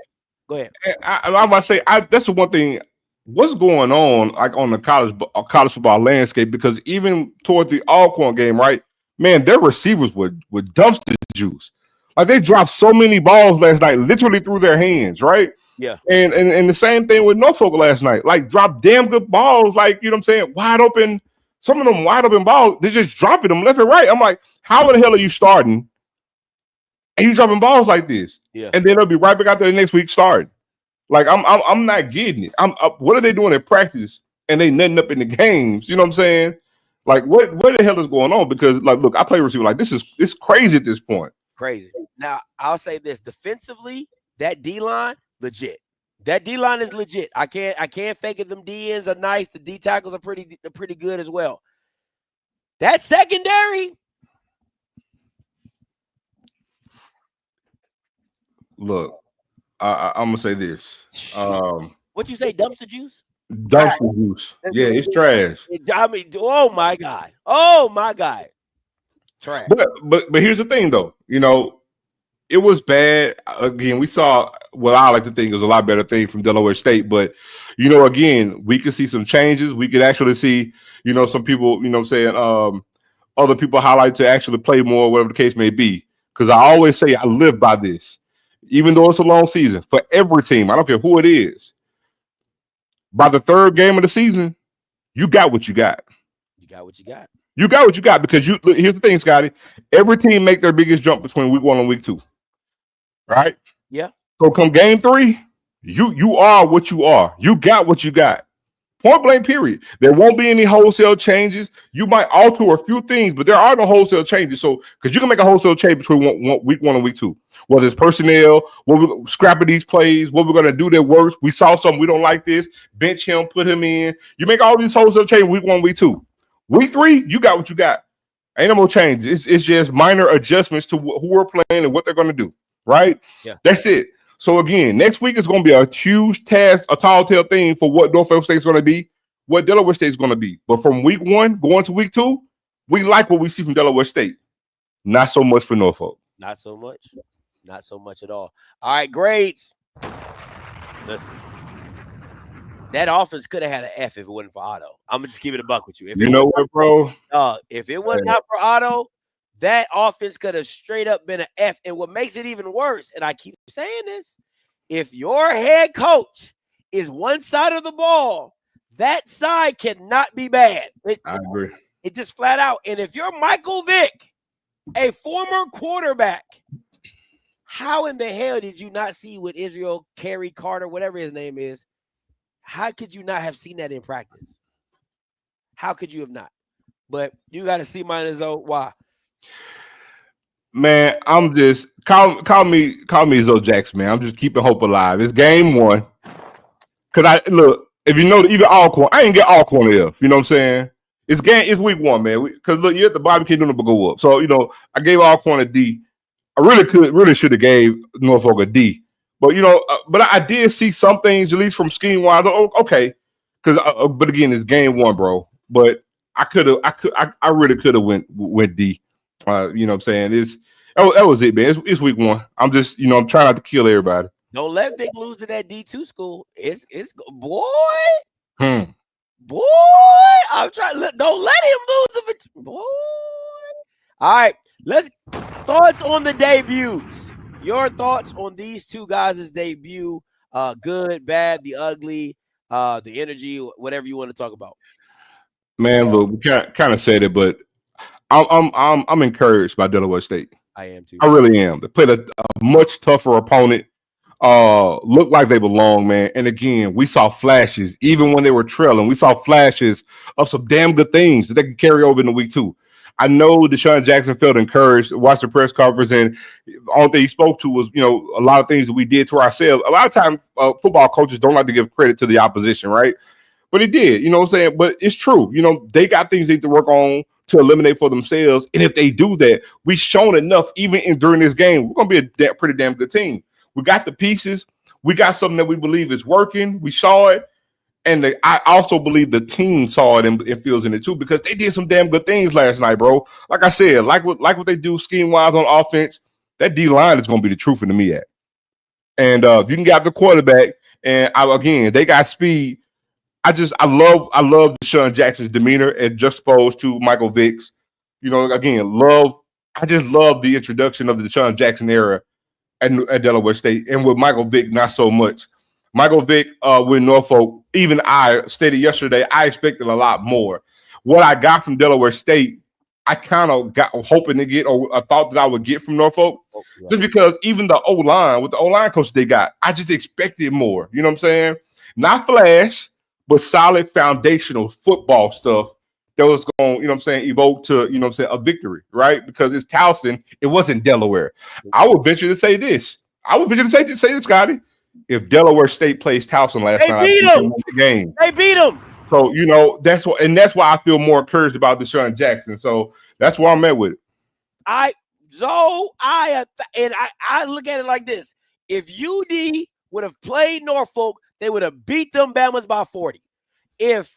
go ahead. I'm about to say, that's the one thing. What's going on, like, on the college football landscape? Because even toward the Alcorn game, right, man, their receivers were dumpster juice. Like, they dropped so many balls last night, literally through their hands, right? Yeah. And the same thing with Norfolk last night. Like, dropped damn good balls, like, you know what I'm saying, wide open. Some of them wide open balls, they're just dropping them left and right. I'm like, how the hell are you starting and you dropping balls like this? Yeah. And then they'll be right back out there the next week starting. Like, I'm not getting it. What are they doing in practice and they netting up in the games? You know what I'm saying? Like, what the hell is going on? Because, like, look, I play receiver. Like, it's crazy at this point. Crazy. Now, I'll say this. Defensively, that D-line, legit. That D-line is legit. I can't fake it. Them D-ends are nice. The D tackles are pretty good as well. That secondary. Look, I'm gonna say this. What you say, dumpster juice? Dumpster juice. Yeah, it's trash. I mean, oh my God. Oh my God. Trash. But here's the thing though, you know, it was bad. Again, we saw what I like to think was a lot better thing from Delaware State. But, you know, again, we could see some changes. We could actually see, you know, some people, you know what I'm saying, other people highlight to actually play more, whatever the case may be. Because I always say I live by this. Even though it's a long season, for every team, I don't care who it is, by the third game of the season, you got what you got. You got what you got. You got what you got because here's the thing, Scotty. Every team make their biggest jump between week 1 and week 2. Right? Yeah. So come game 3, you are what you are. You got what you got. Point blank, period. There won't be any wholesale changes. You might alter a few things, but there are no wholesale changes. So, because you can make a wholesale change between week 1 and week 2, whether it's personnel, what we're scrapping these plays, what we're going to do that works. We saw something, we don't like this, bench him, put him in. You make all these wholesale changes week 1, week 2. Week 3, you got what you got. Ain't no more changes. It's just minor adjustments to who we're playing and what they're going to do. Right? Yeah. That's it. So again, next week is going to be a huge task, a tall tale thing for what Norfolk State is going to be, what Delaware State is going to be. But from week 1 going to week 2, we like what we see from Delaware State. Not so much for Norfolk. Not so much. Not so much at all. All right, grades. Listen, that offense could have had an F if it wasn't for Otto. I'm gonna just keep it a buck with you. You know what, bro? If it was not for Otto, that offense could have straight up been an F. And what makes it even worse, and I keep saying this, if your head coach is one side of the ball, that side cannot be bad. I agree. It just flat out. And if you're Michael Vick, a former quarterback, how in the hell did you not see what Israel Carey Carter, whatever his name is, how could you not have seen that in practice? How could you have not? But you got to see minus O. Why? Man, I'm just call me Zoe Jackson, man. I'm just keeping hope alive. It's game 1. Cause if you know even Alcorn, I ain't get Alcorn F. You know what I'm saying? It's week 1, man. Because look, you're at the barbecue doing go up. So, you know, I gave Alcorn a D. I really should have gave Norfolk a D. But you know, but I did see some things, at least from scheme wise. Okay, because but again, it's game 1, bro. But I really could have went D. You know what I'm saying? That was it, man. It's week 1. I'm just, you know, I'm trying not to kill everybody. Don't let Vick lose to that D2 school. It's boy. Boy, I'm trying. Don't let him lose to it, boy. All right, let's thoughts on the debuts. Your thoughts on these two guys' debut? Good, bad, the ugly, the energy, whatever you want to talk about. Man, look, we kind of said it, but I'm encouraged by Delaware State. I am too. I really am. They played a much tougher opponent. Looked like they belong, man. And again, we saw flashes, even when they were trailing. We saw flashes of some damn good things that they could carry over into week 2. I know Deshaun Jackson felt encouraged, watched the press conference, and the only thing he spoke to was, you know, a lot of things that we did to ourselves. A lot of times, football coaches don't like to give credit to the opposition, right? But he did, you know what I'm saying? But it's true. You know, they got things they need to work on to eliminate for themselves. And if they do that, we've shown enough, even during this game, we're going to be a pretty damn good team. We got the pieces. We got something that we believe is working. We saw it. And I also believe the team saw it and feels in it too, because they did some damn good things last night, bro. Like I said, like what they do scheme-wise on offense, that D-line is going to be the truth in the me at. And if you can get the quarterback, and again, they got speed. I love Deshaun Jackson's demeanor and juxtaposed to Michael Vick's. You know, again, I just love the introduction of the Deshaun Jackson era at Delaware State. And with Michael Vick, not so much. Michael Vick with Norfolk, even I stated yesterday, I expected a lot more. What I got from Delaware State, I kind of got hoping to get, or I thought that I would get from Norfolk, just because even the O-line, with the O-line coach they got, I just expected more. You know what I'm saying? Not flash, but solid foundational football stuff that was going, evoke to, a victory, right? Because it's Towson, it wasn't Delaware. I would venture to say this. Scotty. If Delaware State plays Towson last night, beat them. The game. They beat them. So that's why I feel more encouraged about Deshaun Jackson. So that's where I'm at with it. I look at it like this: if UD would have played Norfolk, they would have beat them Bamas by 40. If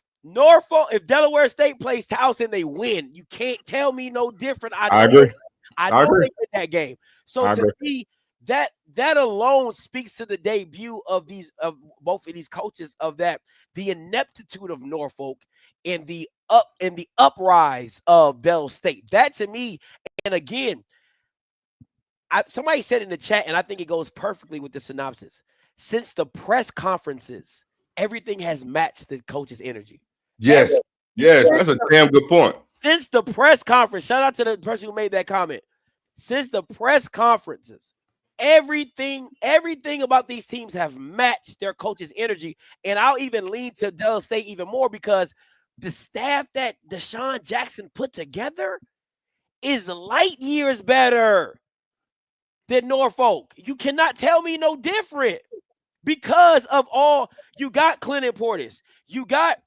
Delaware State plays Towson, they win. You can't tell me no different. I agree. I know they win that game. So to me, that alone speaks to the debut of both of these coaches, of that the ineptitude of Norfolk and the uprise of Del State. That to me, and again, somebody said in the chat, and I think it goes perfectly with the synopsis. Since the press conferences, everything has matched the coach's energy. Yes, that's a damn good point. Since the press conference, shout out to the person who made that comment. Since the press conferences, everything about these teams have matched their coach's energy. And I'll even lean to Del State even more, because the staff that Deshaun Jackson put together is light years better than Norfolk. You cannot tell me no different, because of all you got. Clinton Portis, you got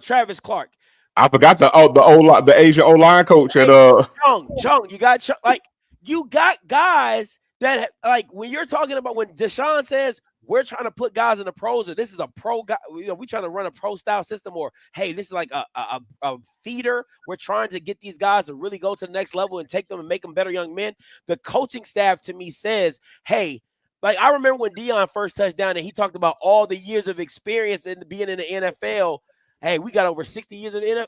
Travis Clark. I forgot the Asian O-line coach at Chung. You got you got guys that, like, when you're talking about, when Deshaun says we're trying to put guys in the pros, or this is a pro guy, we're trying to run a pro style system, or hey, this is like a feeder. We're trying to get these guys to really go to the next level and take them and make them better young men. The coaching staff to me says, hey, like, I remember when Deion first touched down and he talked about all the years of experience in being in the NFL. Hey, we got over 60 years of the NFL.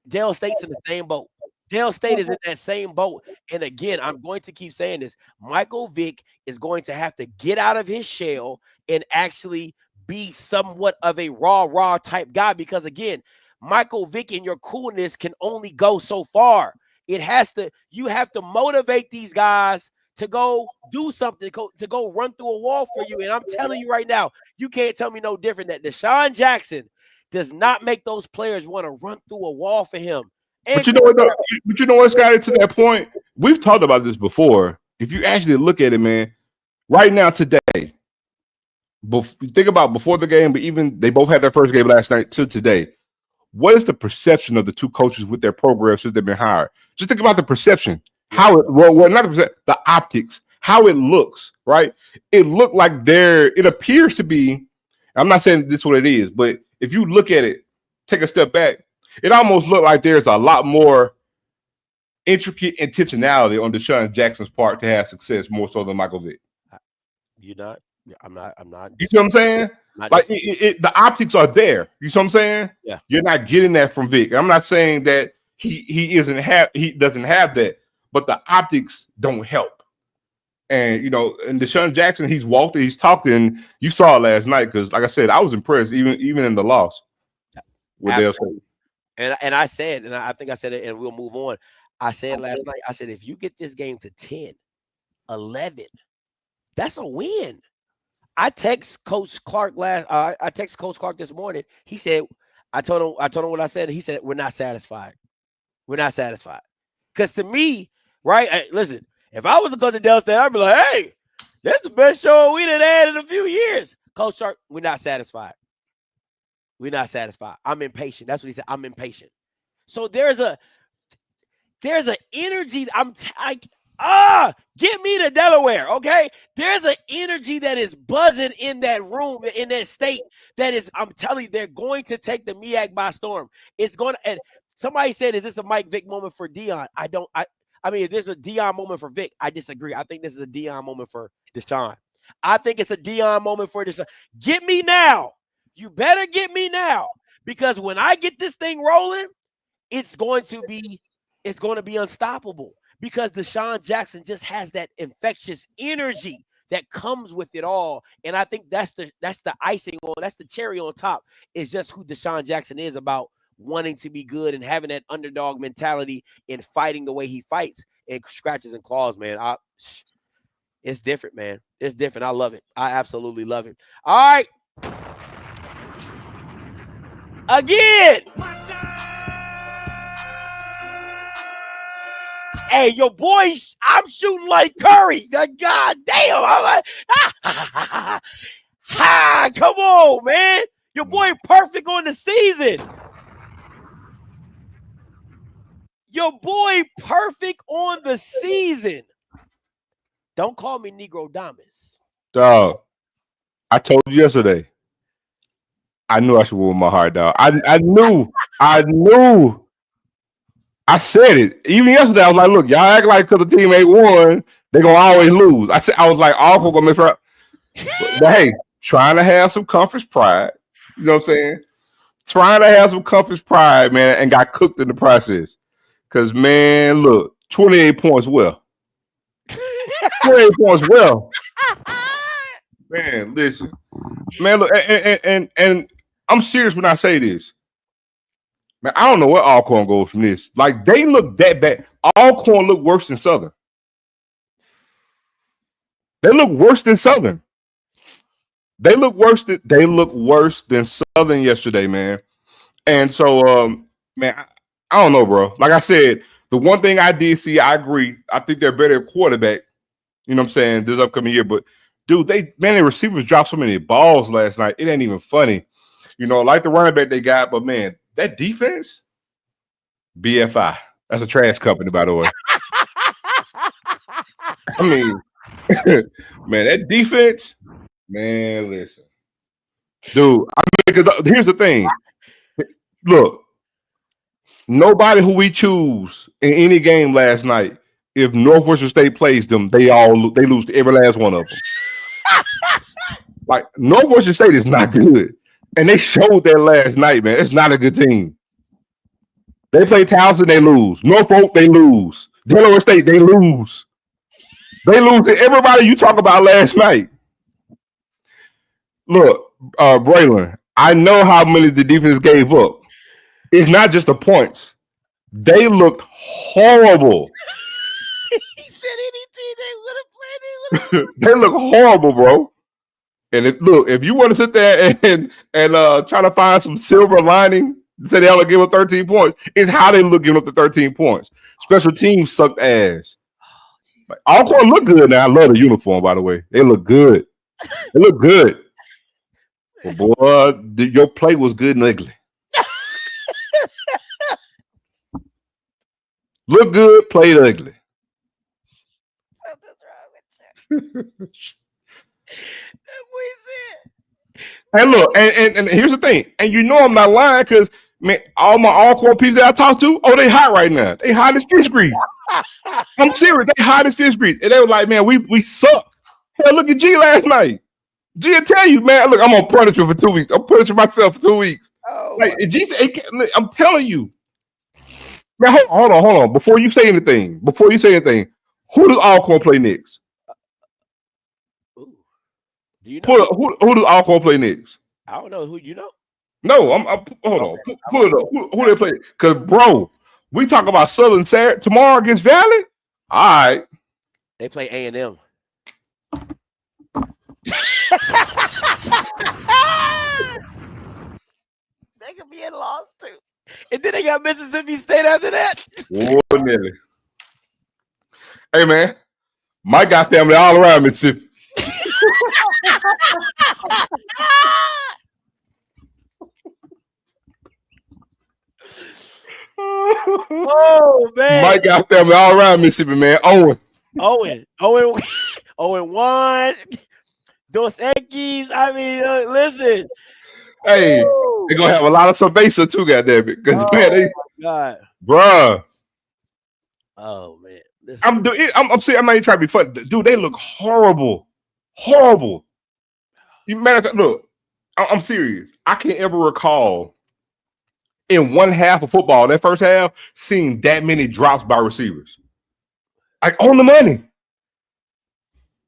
Del State's in the same boat. Del State is in that same boat. And again, I'm going to keep saying this. Michael Vick is going to have to get out of his shell and actually be somewhat of a raw type guy, because again, Michael Vick and your coolness can only go so far. You have to motivate these guys to go do something, to go run through a wall for you. And I'm telling you right now, you can't tell me no different that Deshaun Jackson does not make those players want to run through a wall for him. But you know what, Scotty, to that point, we've talked about this before. If you actually look at it, man, right now, today, think about before the game, but even they both had their first game last night to today. What is the perception of the two coaches with their programs since they've been hired? Just think about the perception. How it, not the perception, the optics, how it looks, right? It looked like it appears to be, I'm not saying this is what it is, but if you look at it, take a step back, it almost looked like there's a lot more intricate intentionality on Deshaun Jackson's part to have success, more so than Michael Vick. I'm not. You see what I'm saying? Like the optics are there. You see what I'm saying? Yeah. You're not getting that from Vick. I'm not saying that he doesn't have that, but the optics don't help. And and Deshaun Jackson, he's walked, he's talked, and you saw it last night, because like I said, I was impressed even in the loss with Del State. And I said, and I think I said it, and we'll move on. I said last night, I said, if you get this game to 10, 11, that's a win. I text Coach Clark this morning. He said, I told him what I said. He said, we're not satisfied. We're not satisfied. Because to me, right, listen, if I was to go to Del State, I'd be like, hey, that's the best show we done had in a few years. Coach Clark, we're not satisfied. We're not satisfied. I'm impatient. That's what he said. I'm impatient. So there's an energy. Get me to Delaware, okay? There's an energy that is buzzing in that room, in that state, that is, I'm telling you, they're going to take the MEAC by storm. It's going to, and somebody said, is this a Mike Vick moment for Deion? I mean, if there's a Deion moment for Vick, I disagree. I think this is a Deion moment for Deshaun. I think it's a Deion moment for Deshaun. Get me now. You better get me now, because when I get this thing rolling, it's going to be unstoppable, because Deshaun Jackson just has that infectious energy that comes with it all. And I think that's the icing on, that's the cherry on top, is just who Deshaun Jackson is, about wanting to be good and having that underdog mentality and fighting the way he fights and scratches and claws, man. It's different, man. It's different. I love it. I absolutely love it. All right. Again. Hey, your boy, I'm shooting like Curry. God damn. I'm like, come on, man. Your boy perfect on the season. Your boy perfect on the season. Don't call me Negro Damas. Dog, I told you yesterday. I knew I should win my heart, dog. I knew. I said it. Even yesterday, I was like, look, y'all act like because the team ain't won, they're going to always lose. I was like, all going to miss out. But hey, trying to have some conference pride. You know what I'm saying? Trying to have some conference pride, man, and got cooked in the process. Because, man, look, 28 points well. 28 points well. Man, listen. Man, look, and I'm serious when I say this. Man, I don't know where Alcorn goes from this. Like, they look that bad. Alcorn look worse than Southern. They look worse than Southern. They look worse than Southern yesterday, man. And so, man, I don't know, bro. Like I said, the one thing I did see, I agree. I think they're better at quarterback. You know what I'm saying? This upcoming year, but dude, their receivers dropped so many balls last night. It ain't even funny. You know, like the running back they got, but man, that defense, BFI. That's a trash company, by the way. I mean, man, that defense, man, listen. Dude, I mean, here's the thing. Look, nobody who we choose in any game last night, if Norfolk State plays them, they lose to every last one of them. Like, Norfolk State is not good. And they showed that last night, man. It's not a good team. They play Towson, they lose. Norfolk, they lose. Delaware State, they lose. They lose to everybody you talk about last night. Look, Braylon, I know how many the defense gave up. It's not just the points. They looked horrible. He said anything they would have played. They look horrible, bro. And if you want to sit there and try to find some silver lining, say they only give up 13 points, it's how they look giving up the 13 points. Special teams sucked ass. Like, Alcorn look good now. I love the uniform, by the way. They look good. They look good. But boy, your play was good and ugly. Look good, played ugly. Something's wrong with you. And look, and here's the thing. And you know I'm not lying because, man, all my Alcorn people that I talk to, they hot right now. They hot as fish grease. I'm serious. They hot as fish grease. And they were like, man, we suck. Hell, look at G last night. G will tell you, man, look, I'm going to punish you for 2 weeks. I'm punishing myself for 2 weeks. Oh, like, G said, I'm telling you. Man, hold on. Before you say anything, who does Alcorn play next? Do you know who does Alcorn play next? I don't know. Who you know? No, I'm hold on. Pull it up. Who they play? Because, bro, we talk about Southern Saturday tomorrow against Valley. All right. They play A&M. They could be in loss too. And then they got Mississippi State after that. Nearly. Hey, man, Mike got family all around Mississippi. Oh man, Mike got family all around Mississippi, man. Owen 1, Dos Equis. I mean, listen. Hey, they're gonna have a lot of cerveza too, goddamn it. Oh, man, God, bruh. Oh man, I'm saying I'm not even trying to be funny, dude. They look horrible. You matter of fact, look, I'm serious. I can't ever recall in one half of football, that first half, seeing that many drops by receivers. Like on the money.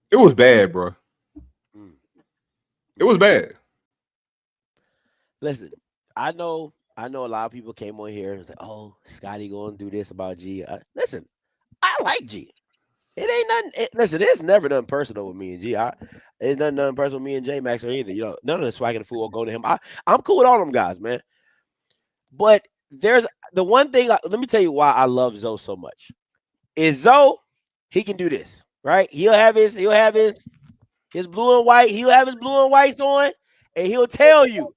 It was bad, bro. It was bad. Listen, I know a lot of people came on here and was like, "Oh, Scotty going to do this about G." Listen, I like G. It ain't nothing. Listen, it's never nothing personal with me and G. It's nothing personal with me and J Max or either. You know, none of the swag and the fool will go to him. I'm cool with all them guys, man. But there's the one thing. Let me tell you why I love Zoe so much. Is Zoe, he can do this, right? He'll have his blue and white. He'll have his blue and whites on, and he'll tell you,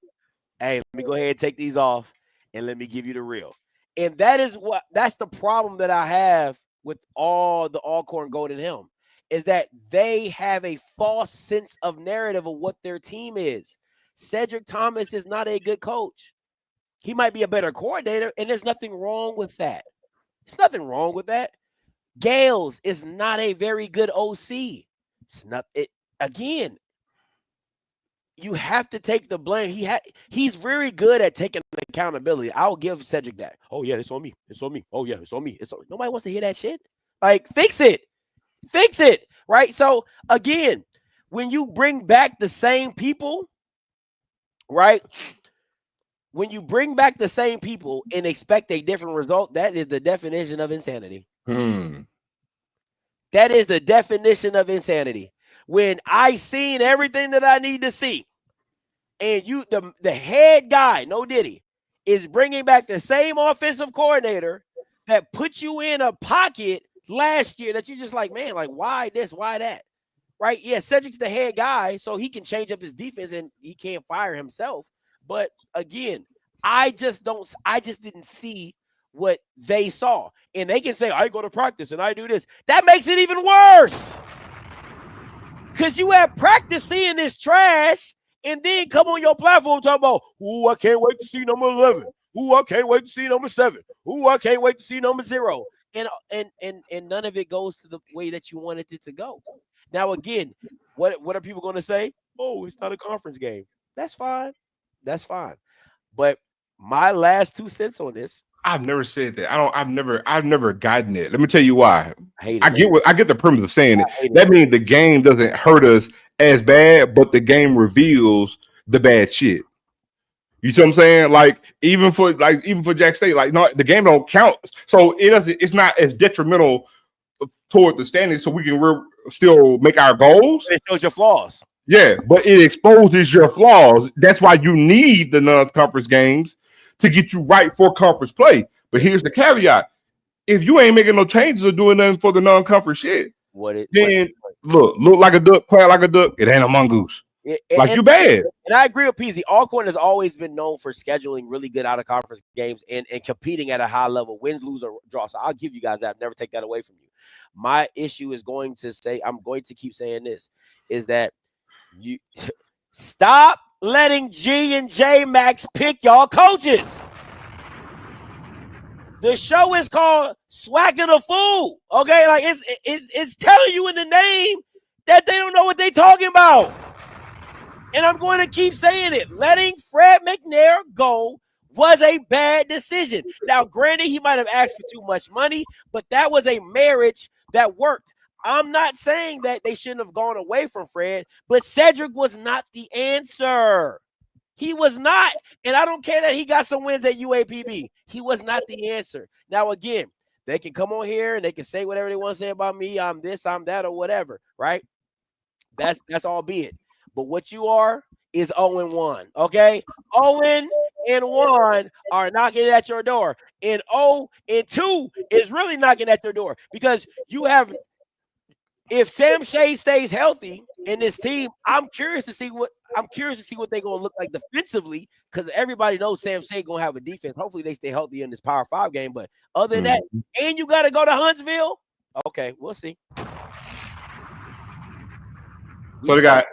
"Hey, let me go ahead and take these off, and let me give you the real." And that's the problem that I have with all the Alcorn Golden Helm, is that they have a false sense of narrative of what their team is. Cedric Thomas is not a good coach. He might be a better coordinator, and there's nothing wrong with that. There's nothing wrong with that. Gales is not a very good OC. It's not it again. You have to take the blame. He's very good at taking accountability. I'll give Cedric that. Oh yeah, it's on me. It's on me. Oh yeah, it's on me. Nobody wants to hear that shit. Like, fix it. Fix it. Right? So again, when you bring back the same people, right? When you bring back the same people and expect a different result, that is the definition of insanity. That is the definition of insanity. When I seen everything that I need to see, and you, the head guy, no Diddy, is bringing back the same offensive coordinator that put you in a pocket last year that you just like, man, like, why this, why that? Right? Yeah, Cedric's the head guy, so he can change up his defense and he can't fire himself. But again, I just didn't see what they saw. And they can say, I go to practice and I do this. That makes it even worse. Because you have practice seeing this trash and then come on your platform talking about, ooh, I can't wait to see number 11. Ooh, I can't wait to see number 7. Ooh, I can't wait to see number 0. And none of it goes to the way that you wanted it to go. Now, again, what are people going to say? Oh, it's not a conference game. That's fine. That's fine. But my last 2 cents on this. I've never said that. I've never gotten it. Let me tell you why. I get the premise of saying it. That means the game doesn't hurt us as bad, but the game reveals the bad shit. You see what I'm saying? Like even for Jack State, like no, the game don't count. So it's not as detrimental toward the standings, so we can still make our goals. It shows your flaws. Yeah, but it exposes your flaws. That's why you need the non-conference games to get you right for conference play. But here's the caveat. If you ain't making no changes or doing nothing for the non-conference shit, look like a duck, quack like a duck, it ain't a mongoose. You bad. And I agree with PZ. Alcorn has always been known for scheduling really good out-of-conference games and competing at a high level, wins, lose, or draw. So I'll give you guys that. I'll never take that away from you. My issue is I'm going to keep saying this, is that you stop letting G and J Max pick y'all coaches. The show is called Swacking a Fool. Okay, like it's telling you in the name that they don't know what they're talking about. And I'm going to keep saying it. Letting Fred McNair go was a bad decision. Now, granted, he might have asked for too much money, but that was a marriage that worked. I'm not saying that they shouldn't have gone away from Fred, but Cedric was not the answer. He was not. And I don't care that he got some wins at UAPB. He was not the answer. Now, again, they can come on here and they can say whatever they want to say about me. I'm this, I'm that, or whatever, right? That's all be it. But what you are is 0-1, okay? 0-1 are knocking at your door. And 0-2 is really knocking at your door because you have – if Sam Shea stays healthy in this team, I'm curious to see what they're gonna look like defensively, because everybody knows Sam Shea gonna have a defense. Hopefully they stay healthy in this Power 5 game. But other than that, and you gotta go to Huntsville. Okay, we'll see. So they got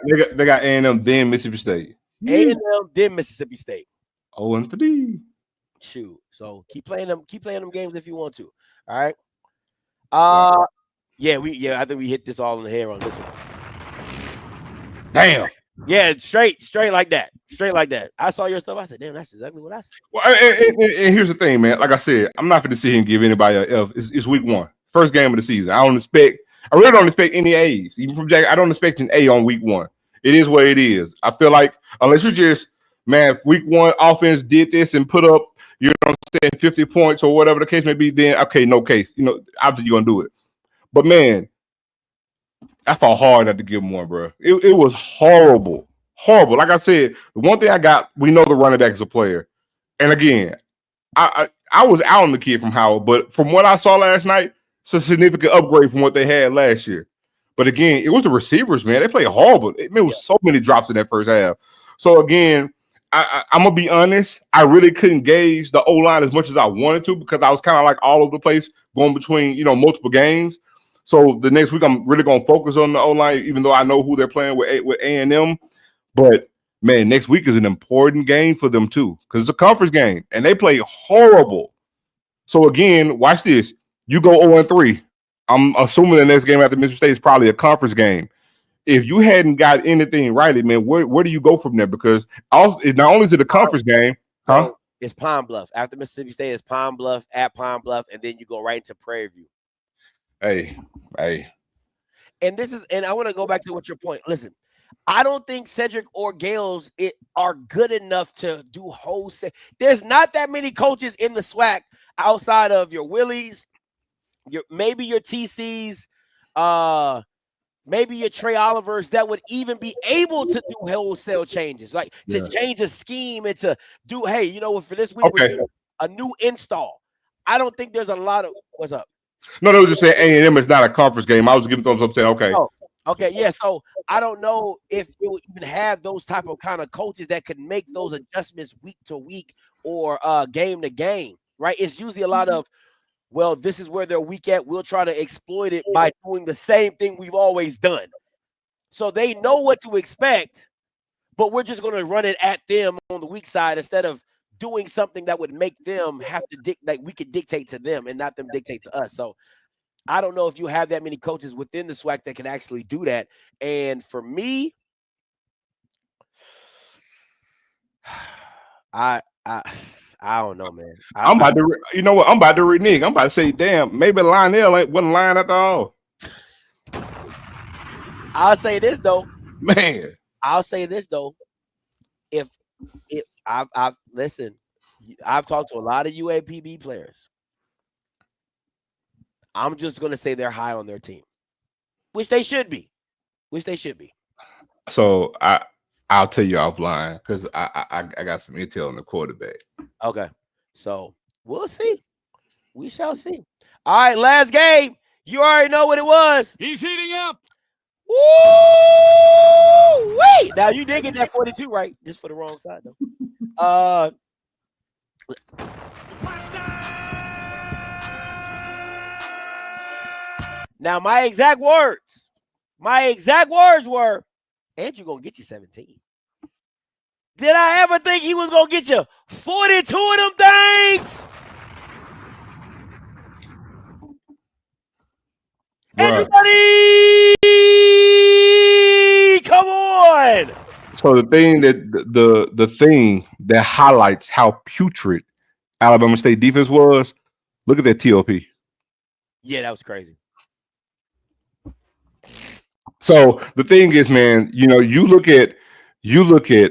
A&M, then Mississippi State. A&M, then Mississippi State. 0-3. Shoot. So keep playing them games if you want to. All right. Yeah, I think we hit this all on the head on this one. Damn. Yeah, straight like that. Straight like that. I saw your stuff. I said, damn, that's exactly what I said. Well, and here's the thing, man. Like I said, I'm not going to sit here and give anybody an F. It's week 1. First game of the season. I really don't expect any A's. Even from Jack, I don't expect an A on week 1. It is what it is. I feel like unless you just, man, week 1 offense did this and put up, 50 points or whatever the case may be, then okay, no case. Obviously you're going to do it. But, man, I fought hard not to give him one, bro. It was horrible. Horrible. Like I said, the one thing we know the running back is a player. And, again, I was out on the kid from Howard, but from what I saw last night, it's a significant upgrade from what they had last year. But again, it was the receivers, man. They played horrible. It was so many drops in that first half. So again, I'm gonna be honest. I really couldn't gauge the O-line as much as I wanted to because I was kind of like all over the place going between multiple games. So the next week I'm really gonna focus on the O-line, even though I know who they're playing with A&M. But man, next week is an important game for them too because it's a conference game and they play horrible. So again, watch this. You go 0-3. I'm assuming the next game after Mississippi State is probably a conference game. If you hadn't got anything right, man, where do you go from there? Because not only is it a conference game, huh? It's Pine Bluff. After Mississippi State, it's Pine Bluff, at Pine Bluff, and then you go right into Prairie View. Hey. And I want to go back to what your point. Listen, I don't think Cedric or Gales are good enough to do wholesale. There's not that many coaches in the SWAC outside of your Willies, maybe your TCs, maybe your Trey Olivers that would even be able to do wholesale changes, like to change a scheme and to do, hey, for this week, a new install. I don't think there's a lot of what's up. No, they were just saying A&M is not a conference game. I was giving thumbs up saying, okay. Oh, okay, yeah. So I don't know if you'll even have those type of kind of coaches that could make those adjustments week to week or game to game, right? It's usually a lot of, well, this is where they're weak at. We'll try to exploit it by doing the same thing we've always done. So they know what to expect, but we're just going to run it at them on the weak side instead of doing something that would make them have to we could dictate to them and not them dictate to us. So I don't know if you have that many coaches within the SWAC that can actually do that. And for me, I don't know, man. I'm about to renege. I'm about to say, damn, maybe Lionel wasn't lying at all. I'll say this though, man. If I've listen, I've talked to a lot of UAPB players. I'm just gonna say they're high on their team, which they should be. So I'll tell you offline because I got some intel on the quarterback. Okay, so we'll see. We shall see. All right, last game. You already know what it was. He's heating up. Woo! Wait. Now you did get that 42 right, just for the wrong side though. Now my exact words were, Andrew gonna get you 17. Did I ever think he was gonna get you 42 of them things? Everybody, come on! So the thing that highlights how putrid Alabama State defense was, look at that TOP. Yeah, that was crazy. So the thing is, man, you look at,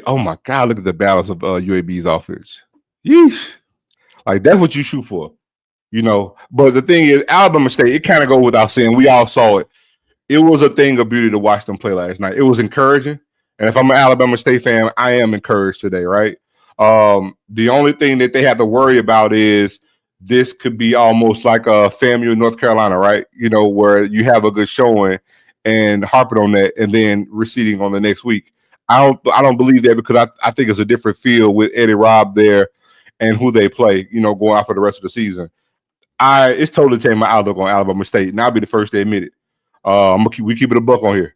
oh my God, look at the balance of UAB's offense. Yeesh. Like that's what you shoot for, But the thing is, Alabama State, it kind of goes without saying, we all saw it. It was a thing of beauty to watch them play last night. It was encouraging. And if I'm an Alabama State fan, I am encouraged today, right? The only thing that they have to worry about is this could be almost like a FAMU North Carolina, right? Where you have a good showing and harping on that and then receding on the next week. I don't believe that because I think it's a different feel with Eddie Robb there and who they play, going out for the rest of the season. It's totally changed my outlook on Alabama State, and I'll be the first to admit it. We keep it a buck on here.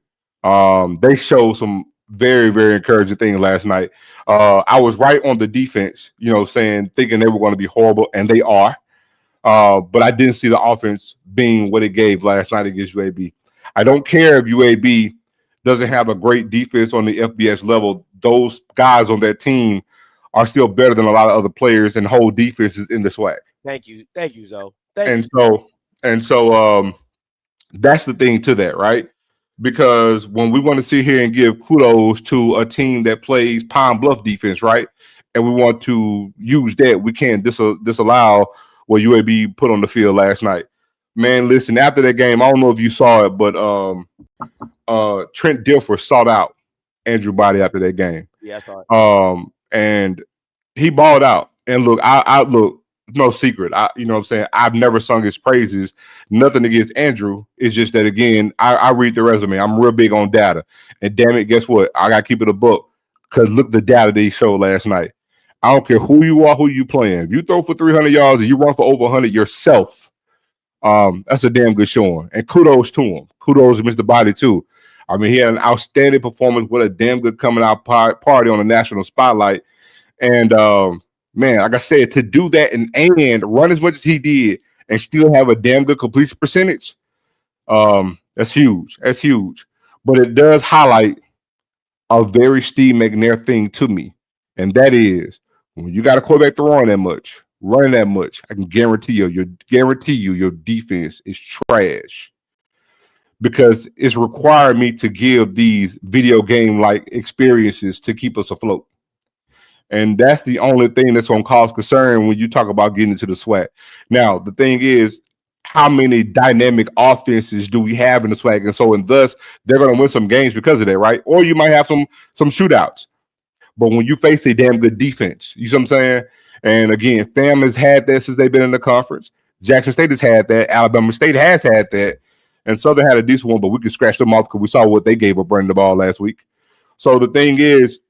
They showed some very, very encouraging things last night. I was right on the defense, thinking they were going to be horrible, and they are. But I didn't see the offense being what it gave last night against UAB. I don't care if UAB doesn't have a great defense on the FBS level. Those guys on that team are still better than a lot of other players and whole defenses in the SWAC. Thank you, Zoe. So that's the thing to that, right? Because when we want to sit here and give kudos to a team that plays Pine Bluff defense, right, and we want to use that, we can't disallow what UAB put on the field last night. Man, listen, after that game, I don't know if you saw it, but Trent Dilfer sought out Andrew Body after that game. Yeah, I saw it. And he balled out. And look, no secret. You know what I'm saying? I've never sung his praises. Nothing against Andrew. It's just that, again, I read the resume. I'm real big on data. And damn it, guess what? I got to keep it a book because look at the data that he showed last night. I don't care who you are, who you playing. If you throw for 300 yards and you run for over 100 yourself, that's a damn good showing. And kudos to him. Kudos to Mr. Body, too. I mean, he had an outstanding performance with a damn good coming out party on the national spotlight. And, man, like I said, to do that and run as much as he did and still have a damn good completion percentage, that's huge. That's huge. But it does highlight a very Steve McNair thing to me. And that is, when you got a quarterback throwing that much, running that much, I can guarantee you your defense is trash. Because it's required me to give these video game-like experiences to keep us afloat. And that's the only thing that's going to cause concern when you talk about getting into the SWAC. Now, the thing is, how many dynamic offenses do we have in the SWAC? And so, and thus, they're going to win some games because of that, right? Or you might have some shootouts. But when you face a damn good defense, you see what I'm saying? And again, FAM has had that since they've been in the conference. Jackson State has had that. Alabama State has had that. And Southern had a decent one, but we could scratch them off because we saw what they gave up running the ball last week. So the thing is,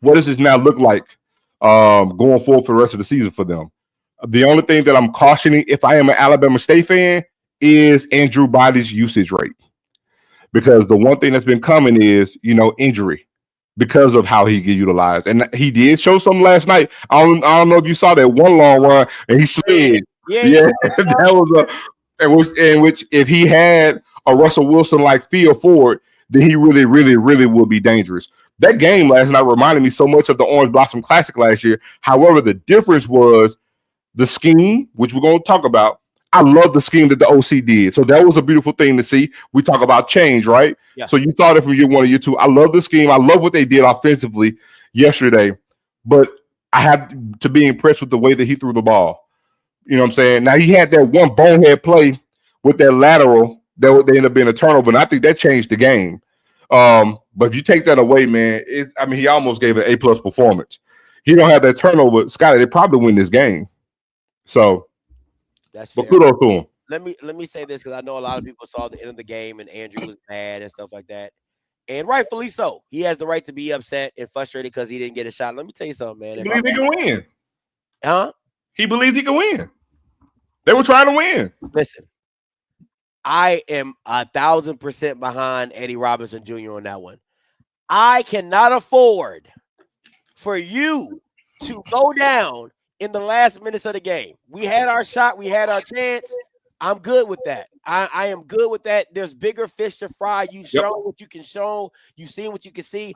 what does this now look like going forward for the rest of the season for them? The only thing that I'm cautioning, if I am an Alabama State fan, is Andrew Body's usage rate. Because the one thing that's been coming is, injury because of how he get utilized. And he did show something last night. I don't know if you saw that one long run and he slid. Yeah. That was in which if he had a Russell Wilson-like feel for it, then he really, really, really will be dangerous. That game last night reminded me so much of the Orange Blossom Classic last year. However, the difference was the scheme, which we're going to talk about. I love the scheme that the OC did. So that was a beautiful thing to see. We talk about change, right? Yeah. So you thought it from year one or year two. I love the scheme. I love what they did offensively yesterday. But I had to be impressed with the way that he threw the ball. You know what I'm saying? Now, he had that one bonehead play with that lateral that ended up being a turnover, and I think that changed the game. But if you take that away, man, he almost gave an A+ performance. He don't have that turnover, Scotty, they probably win this game. So, that's fair. But kudos to him. Let me say this because I know a lot of people saw the end of the game and Andrew was mad and stuff like that. And rightfully so. He has the right to be upset and frustrated because he didn't get a shot. Let me tell you something, man. He believed he can win. Huh? He believed he could win. They were trying to win. Listen, I am 1,000% behind Eddie Robinson Jr. on that one. I cannot afford for you to go down in the last minutes of the game. We had our shot. We had our chance. I'm good with that. I am good with that. There's bigger fish to fry. You've shown what you can show. You've seen what you can see.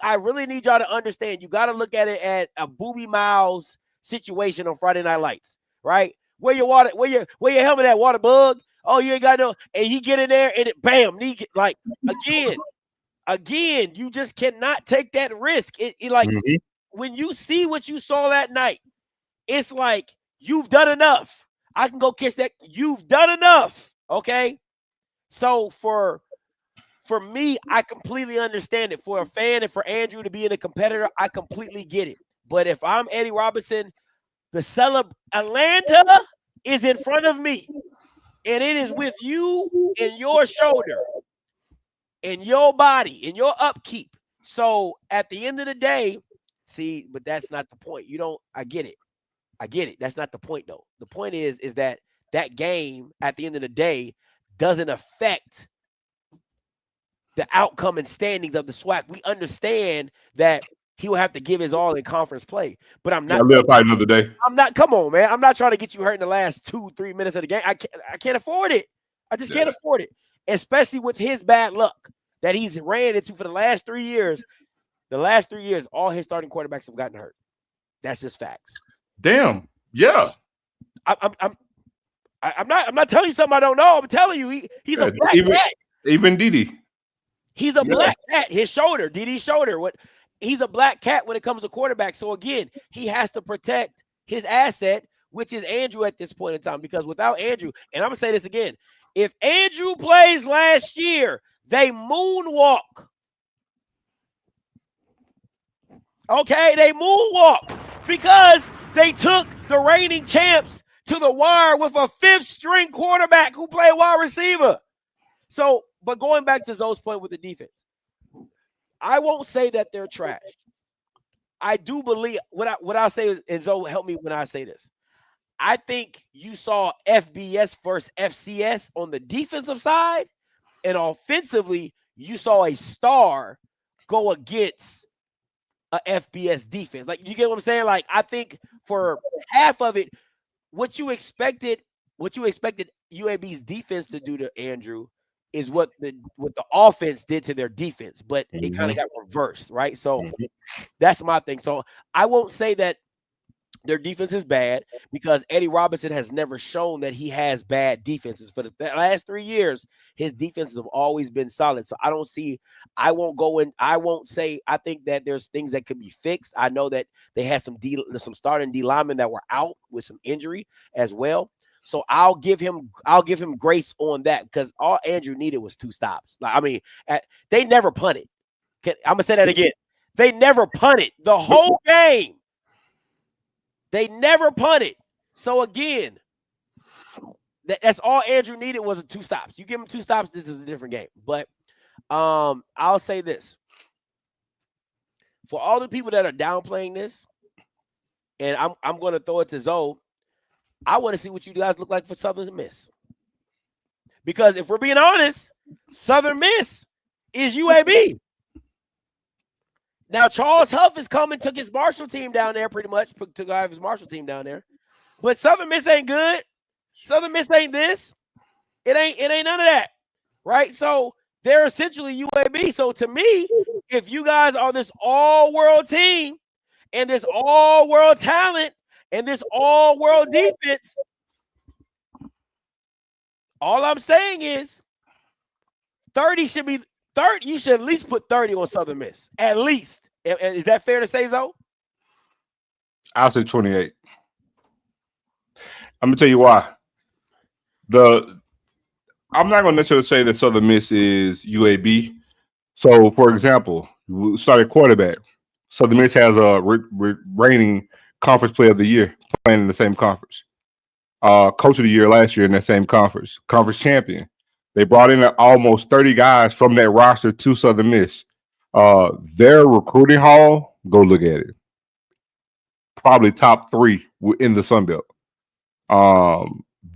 I really need y'all to understand. You got to look at it at a Booby Miles situation on Friday Night Lights, right? Where your helmet at, water bug? Oh, you ain't got no. And he get in there and bam, again, you just cannot take that risk. When you see what you saw that night, it's like you've done enough. I can go catch that. You've done enough. Okay. So for me, I completely understand it. For a fan and for Andrew to be in a competitor, I completely get it. But if I'm Eddie Robinson, Atlanta is in front of me. And it is with you and your shoulder and your body and your upkeep. So at the end of the day, but that's not the point. I get it. That's not the point, though. The point is that game at the end of the day doesn't affect the outcome and standings of the SWAC. We understand that he will have to give his all in conference play, but I'm not. Live fight another day. I'm not. Come on, man. I'm not trying to get you hurt in the last 2-3 minutes of the game. I can't afford it. I just can't afford it, especially with his bad luck that he's ran into for the last 3 years. The last 3 years, all his starting quarterbacks have gotten hurt. That's just facts. Damn. Yeah. I'm not telling you something I don't know. I'm telling you, he's a black cat. Even Didi. He's a black cat. His shoulder, Didi's shoulder. He's a black cat when it comes to quarterback. So again, he has to protect his asset, which is Andrew at this point in time. Because without Andrew, and I'm gonna say this again, if Andrew plays last year, they moonwalk. Okay, they moonwalk. Because they took the reigning champs to the wire with a fifth-string quarterback who played wide receiver. So, but going back to Zoe's point with the defense, I won't say that they're trash. I do believe what I say is, and Zoe, help me when I say this. I think you saw FBS versus FCS on the defensive side, and offensively, you saw a star go against a FBS defense. Like, you get what I'm saying? Like, I think for half of it, what you expected UAB's defense to do to Andrew is what the offense did to their defense, but it kind of got reversed, right? So that's my thing. So I won't say that their defense is bad because Eddie Robinson has never shown that he has bad defenses. For the last 3 years, his defenses have always been solid. So I won't say I think that there's things that could be fixed. I know that they had some starting D linemen that were out with some injury as well. So I'll give him grace on that because all Andrew needed was 2 stops. Like, I mean, they never punted. I'm gonna say that again. They never punted the whole game. They never punted. So again, that's all Andrew needed was 2 stops. You give him 2 stops, this is a different game. But I'll say this. For all the people that are downplaying this, and I'm going to throw it to Zoe, I want to see what you guys look like for Southern Miss. Because if we're being honest, Southern Miss is UAB. Now, Charles Huff has come and took his Marshall team down there pretty much. Took out his Marshall team down there. But Southern Miss ain't good. Southern Miss ain't this. It ain't none of that. Right? So they're essentially UAB. So to me, if you guys are this all-world team and this all-world talent and this all-world defense, all I'm saying is 30 should be 30. You should at least put 30 on Southern Miss. At least. Is that fair to say, Zoe? I'll say 28. I'm gonna tell you why. I'm not gonna necessarily say that Southern Miss is UAB. So, for example, we started quarterback. Southern Miss has a reigning conference player of the year playing in the same conference. Coach of the year last year in that same conference champion. They brought in almost 30 guys from that roster to Southern Miss. Their recruiting haul, go look at it. Probably top 3 in the Sun Belt.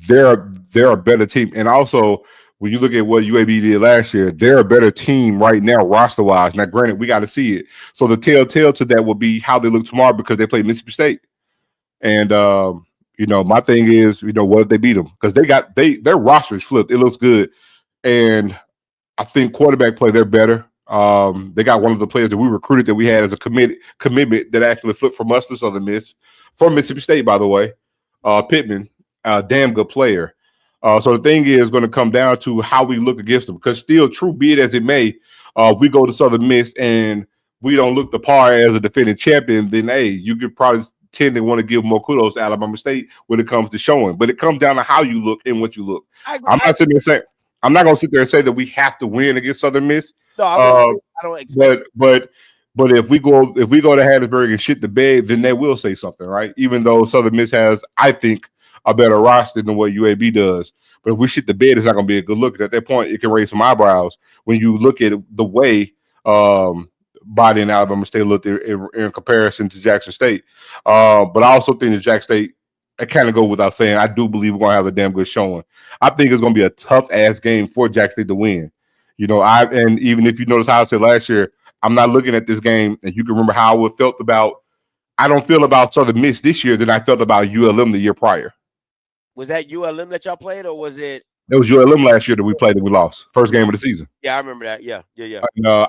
They're a better team. And also, when you look at what UAB did last year, they're a better team right now roster-wise. Now, granted, we got to see it. So the telltale to that will be how they look tomorrow because they play Mississippi State. And my thing is, what if they beat them? Because their roster is flipped. It looks good. And I think quarterback play, they're better. They got one of the players that we recruited that we had as a commitment that actually flipped from us to Southern Miss, from Mississippi State, by the way. Pittman, a damn good player. So the thing is going to come down to how we look against them. Because still, true be it as it may, if we go to Southern Miss and we don't look the par as a defending champion, then, hey, you could probably tend to want to give more kudos to Alabama State when it comes to showing. But it comes down to how you look and what you look. I'm not going to sit there and say that we have to win against Southern Miss. No, I don't expect. But if we go to Hattiesburg and shit the bed, then they will say something, right? Even though Southern Miss has, I think, a better roster than what UAB does. But if we shit the bed, it's not going to be a good look. At that point, it can raise some eyebrows when you look at the way Biden and Alabama State looked in comparison to Jackson State. But I also think that Jackson State, I kind of go without saying, I do believe we're going to have a damn good showing. I think it's going to be a tough-ass game for Jackson State to win. And even if you notice how I said last year, I'm not looking at this game, and you can remember how I felt about – I don't feel about Southern Miss this year than I felt about ULM the year prior. Was that ULM that y'all played, or was it? It was ULM last year that we played and we lost. First game of the season. Yeah, I remember that. Yeah.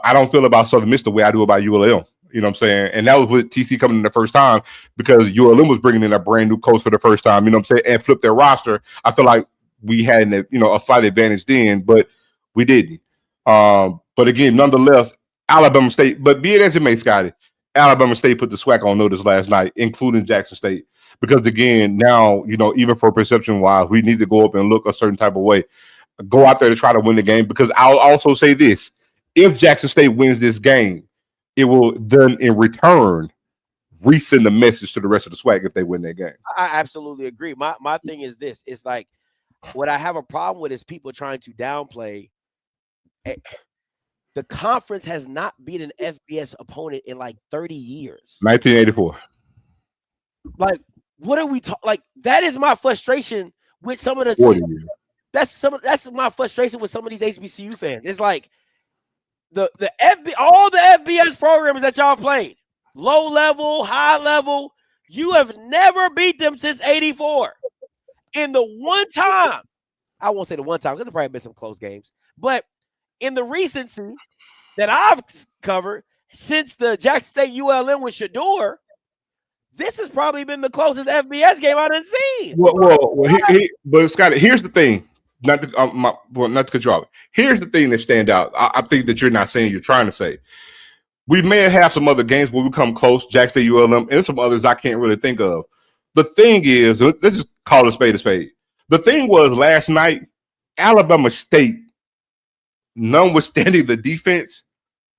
I don't feel about Southern Miss the way I do about ULM. You know what I'm saying? And that was with TC coming in the first time because ULM was bringing in a brand new coach for the first time, you know what I'm saying, and flipped their roster. I feel like we had a slight advantage then, but we didn't. But again, nonetheless, Alabama State, but be it as it may, Scotty, Alabama State put the SWAC on notice last night, including Jackson State. Because, again, now, even for perception-wise, we need to go up and look a certain type of way. Go out there to try to win the game. Because I'll also say this. If Jackson State wins this game, it will then, in return, resend the message to the rest of the SWAC if they win that game. I absolutely agree. My thing is this. It's like what I have a problem with is people trying to downplay. The conference has not beat an FBS opponent in like 30 years. 1984. Like, what are we talking? Like, that is my frustration with some of the 40 years. That's my frustration with some of these HBCU fans. It's like all the FBS programs that y'all played, low level, high level, you have never beat them since 84. In the one time, I won't say the one time, because there probably been some close games, but in the recency that I've covered since the Jackson State ULM with Shador, this has probably been the closest FBS game I've seen. But Scott, here's the thing. Not to cut you off. Here's the thing that stand out. I think that you're not saying, you're trying to say. We may have some other games where we come close, Jackson State ULM, and some others I can't really think of. The thing is, let's just call it a spade a spade. The thing was last night, Alabama State, notwithstanding the defense,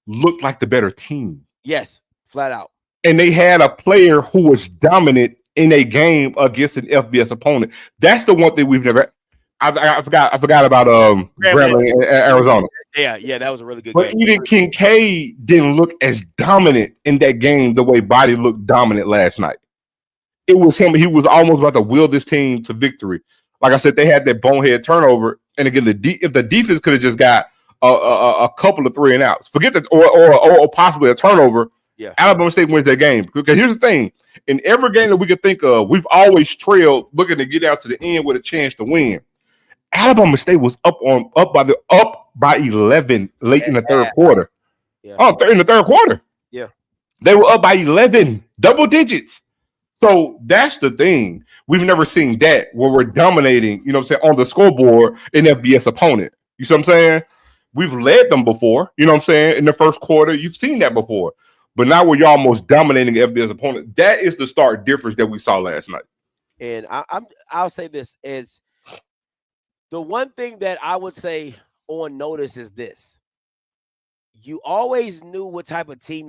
looked like the better team. Yes, flat out. And they had a player who was dominant in a game against an FBS opponent. That's the one thing we've never. I forgot about Grambling in Arizona. Yeah, that was a really good game. But even Kincaid didn't look as dominant in that game the way Body looked dominant last night. It was him. He was almost about to will this team to victory. Like I said, they had that bonehead turnover, and again, if the defense could have just got a couple of 3 and outs, forget that, or possibly a turnover. Yeah, Alabama State wins that game. Because here's the thing: in every game that we could think of, we've always trailed, looking to get out to the end with a chance to win. Alabama State was up by 11 late in the third quarter. Yeah. In the third quarter. Yeah, they were up by 11, double digits. So that's the thing. We've never seen that where we're dominating, on the scoreboard an FBS opponent. You see what I'm saying? We've led them before, in the first quarter. You've seen that before. But now we're almost dominating FBS opponent. That is the stark difference that we saw last night. And I'll say this is the one thing that I would say on notice is this. You always knew what type of team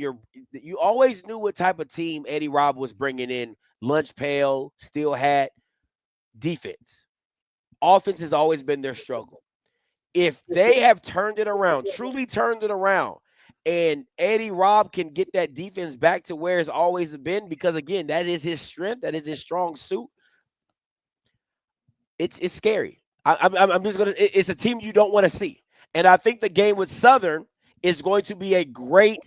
Eddie Robb was bringing in. Lunch pail, steel hat, defense. Offense has always been their struggle. If they have turned it around, truly turned it around, and Eddie Robb can get that defense back to where it's always been, because again, that is his strength, that is his strong suit. It's scary. I'm just gonna. It's a team you don't want to see, and I think the game with Southern is going to be a great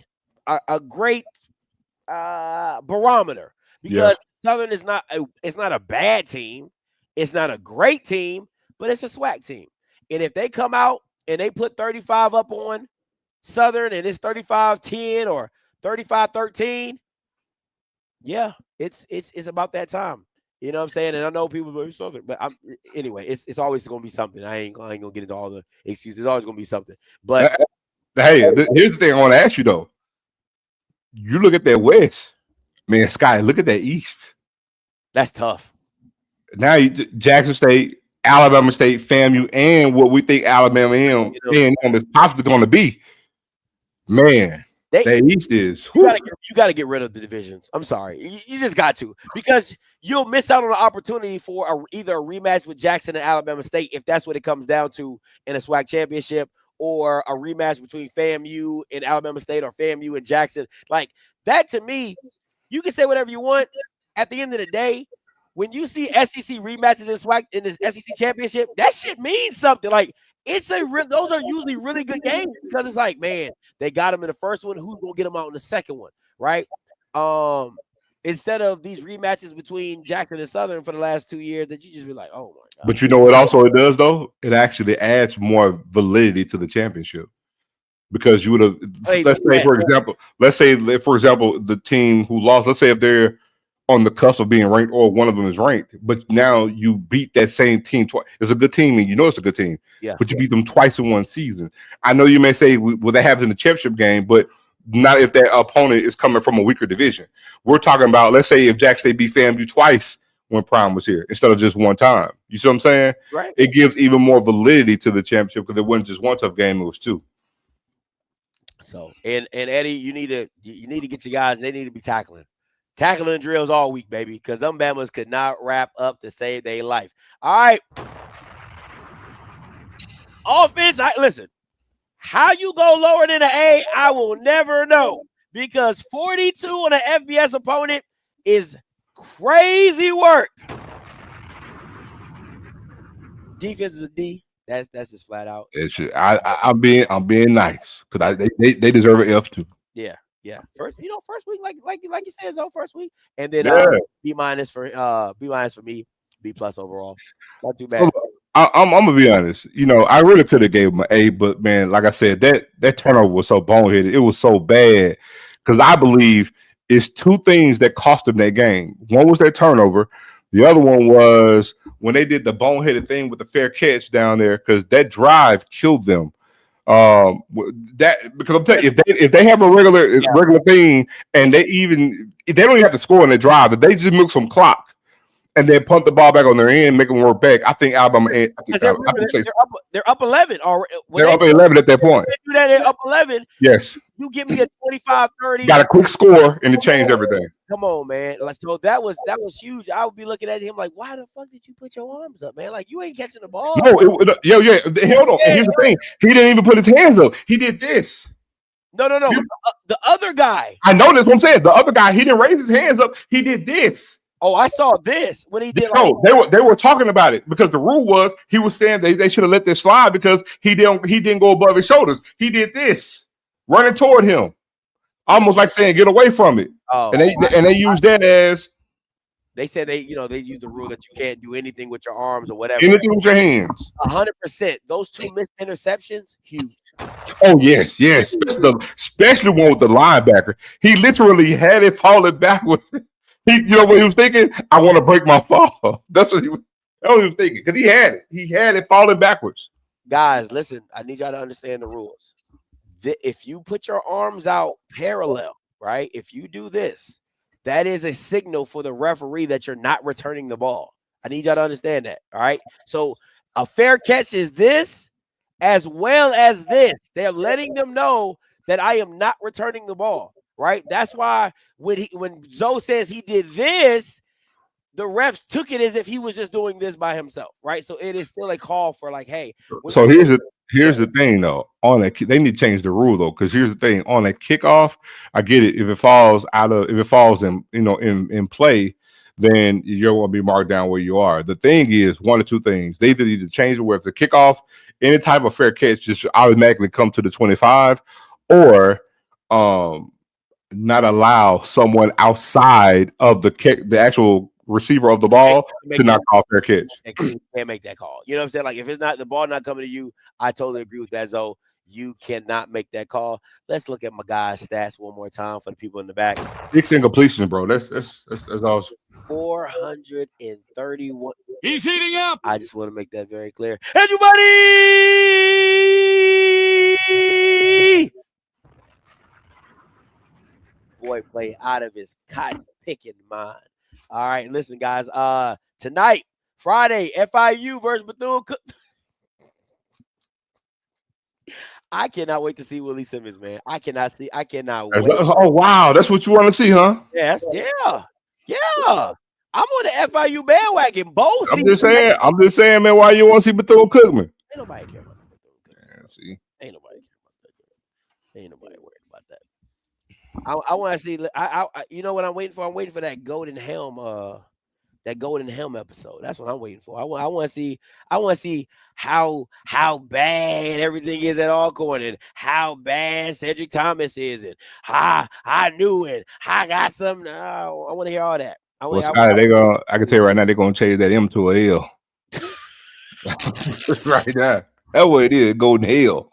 barometer, because Southern is not a bad team, it's not a great team, but it's a SWAC team. And if they come out and they put 35 up on Southern and it's 35-10 or 35-13, yeah, it's about that time. You know what I'm saying? And I know people are Southern, but anyway, it's always going to be something. I ain't going to get into all the excuses. It's always going to be something. But hey, here's the thing I want to ask you though. You look at that West, man, Sky, look at that East. That's tough. Now Jackson State, Alabama State, FAMU, and what we think Alabama A&M is possibly going to be. Man, that East is. You got to get rid of the divisions. I'm sorry, you just got to, because you'll miss out on an opportunity for either a rematch with Jackson and Alabama State, if that's what it comes down to in a SWAC championship, or a rematch between FAMU and Alabama State or FAMU and Jackson. Like that, to me, you can say whatever you want. At the end of the day, when you see SEC rematches in SWAC in this SEC championship, that shit means something. Like those are usually really good games, because it's like, man, they got them in the first one. Who's gonna get them out in the second one, right? Instead of these rematches between Jackson and Southern for the last 2 years, that you just be like, oh my God. But you know what also it does though? It actually adds more validity to the championship, because you would have, let's say for example, the team who lost, let's say if they're on the cusp of being ranked, or one of them is ranked, but now you beat that same team twice. It's a good team, and you know it's a good team. Yeah. But you beat them twice in one season. I know you may say, well, that happens in the championship game, but not if that opponent is coming from a weaker division. We're talking about, let's say if Jackson State beat FAMU twice when Prime was here instead of just one time. You see what I'm saying? Right. It gives even more validity to the championship, because it wasn't just one tough game, it was two. So and Eddie, you need to get your guys, they need to be tackling Tackling drills all week, baby, because them Bamas could not wrap up to save their life. All right. Offense, listen, how you go lower than an A, I will never know, because 42 on an FBS opponent is crazy work. Defense is a D. That's just flat out. I'm being nice because they deserve an F too. Yeah. First week, like you said, so first week, and then B- for me, B+ overall. Not too bad. I'm gonna be honest. I really could have gave him an A, but man, like I said, that turnover was so boneheaded. It was so bad because I believe it's two things that cost them that game. One was that turnover. The other one was when they did the boneheaded thing with the fair catch down there, because that drive killed them. That because I'm telling you, if they have a regular thing and they don't even have to score in the drive, if they just milk some clock and then punt the ball back on their end, make them work back. I think Alabama. They're up 11 already. They're up 11 at that point. Do that, they're up 11. Yes. You give me a 25-30. Got a quick score and it changed everything. Come on, man. So that was huge. I would be looking at him like, why the fuck did you put your arms up, man? Like, you ain't catching the ball. No, hold on. Here's the thing. He didn't even put his hands up. He did this. No. The other guy. I know that's what I'm saying. The other guy, he didn't raise his hands up. He did this. Oh, I saw this when he did. No, they were talking about it because the rule was he was saying they should have let this slide because he didn't go above his shoulders. He did this, running toward him, almost like saying get away from it. Oh, and they used that as they said they use the rule that you can't do anything with your arms or whatever. Anything with your hands. 100%. Those two missed interceptions, huge. Oh yes, especially one with the linebacker. He literally had it falling backwards. You know what he was thinking? I want to break my fall. That's what he was thinking because he had it. He had it falling backwards. Guys, listen. I need y'all to understand the rules. If you put your arms out parallel, right? If you do this, that is a signal for the referee that you're not returning the ball. I need y'all to understand that. All right. So a fair catch is this as well as this. They're letting them know that I am not returning the ball. Right. That's why when Zoe says he did this, the refs took it as if he was just doing this by himself. Right. So it is still a call for like, hey. So here's the thing, though. They need to change the rule, though, because here's the thing. On a kickoff, I get it. If it falls in play, then you're going to be marked down where you are. The thing is, one or two things. They either need to change it where if the kickoff, any type of fair catch just automatically come to the 25, or not allow someone outside of the actual receiver of the ball to not call fair catch. You can't make that call. You know what I'm saying? Like, if it's not the ball not coming to you, I totally agree with that, Zoe. You cannot make that call. Let's look at my guy's stats one more time for the people in the back. 6 incompletions, bro. That's awesome. 431. He's heating up. I just want to make that very clear. Everybody! Boy, play out of his cotton picking mind. All right, listen, guys. Tonight, Friday, FIU versus Bethune-Cookman. I cannot wait to see Willie Simmons, man. I cannot wait. Oh wow, that's what you want to see, huh? Yes, yeah. I'm on the FIU bandwagon. I'm just saying, man. Why you want to see Bethune-Cookman? Ain't nobody care about Bethune-Cookman. See, ain't nobody care about that. Ain't nobody worried about that. I want to see. I you know what I'm waiting for? I'm waiting for that Golden Helm. That Golden Helm episode. That's what I'm waiting for. I want to see. I want to see how bad everything is at Alcorn and how bad Cedric Thomas is and I knew it. I got something. I want to hear all that. I can tell you right now, they're gonna change that M to a L. Right now, that's what it is. Golden Hell.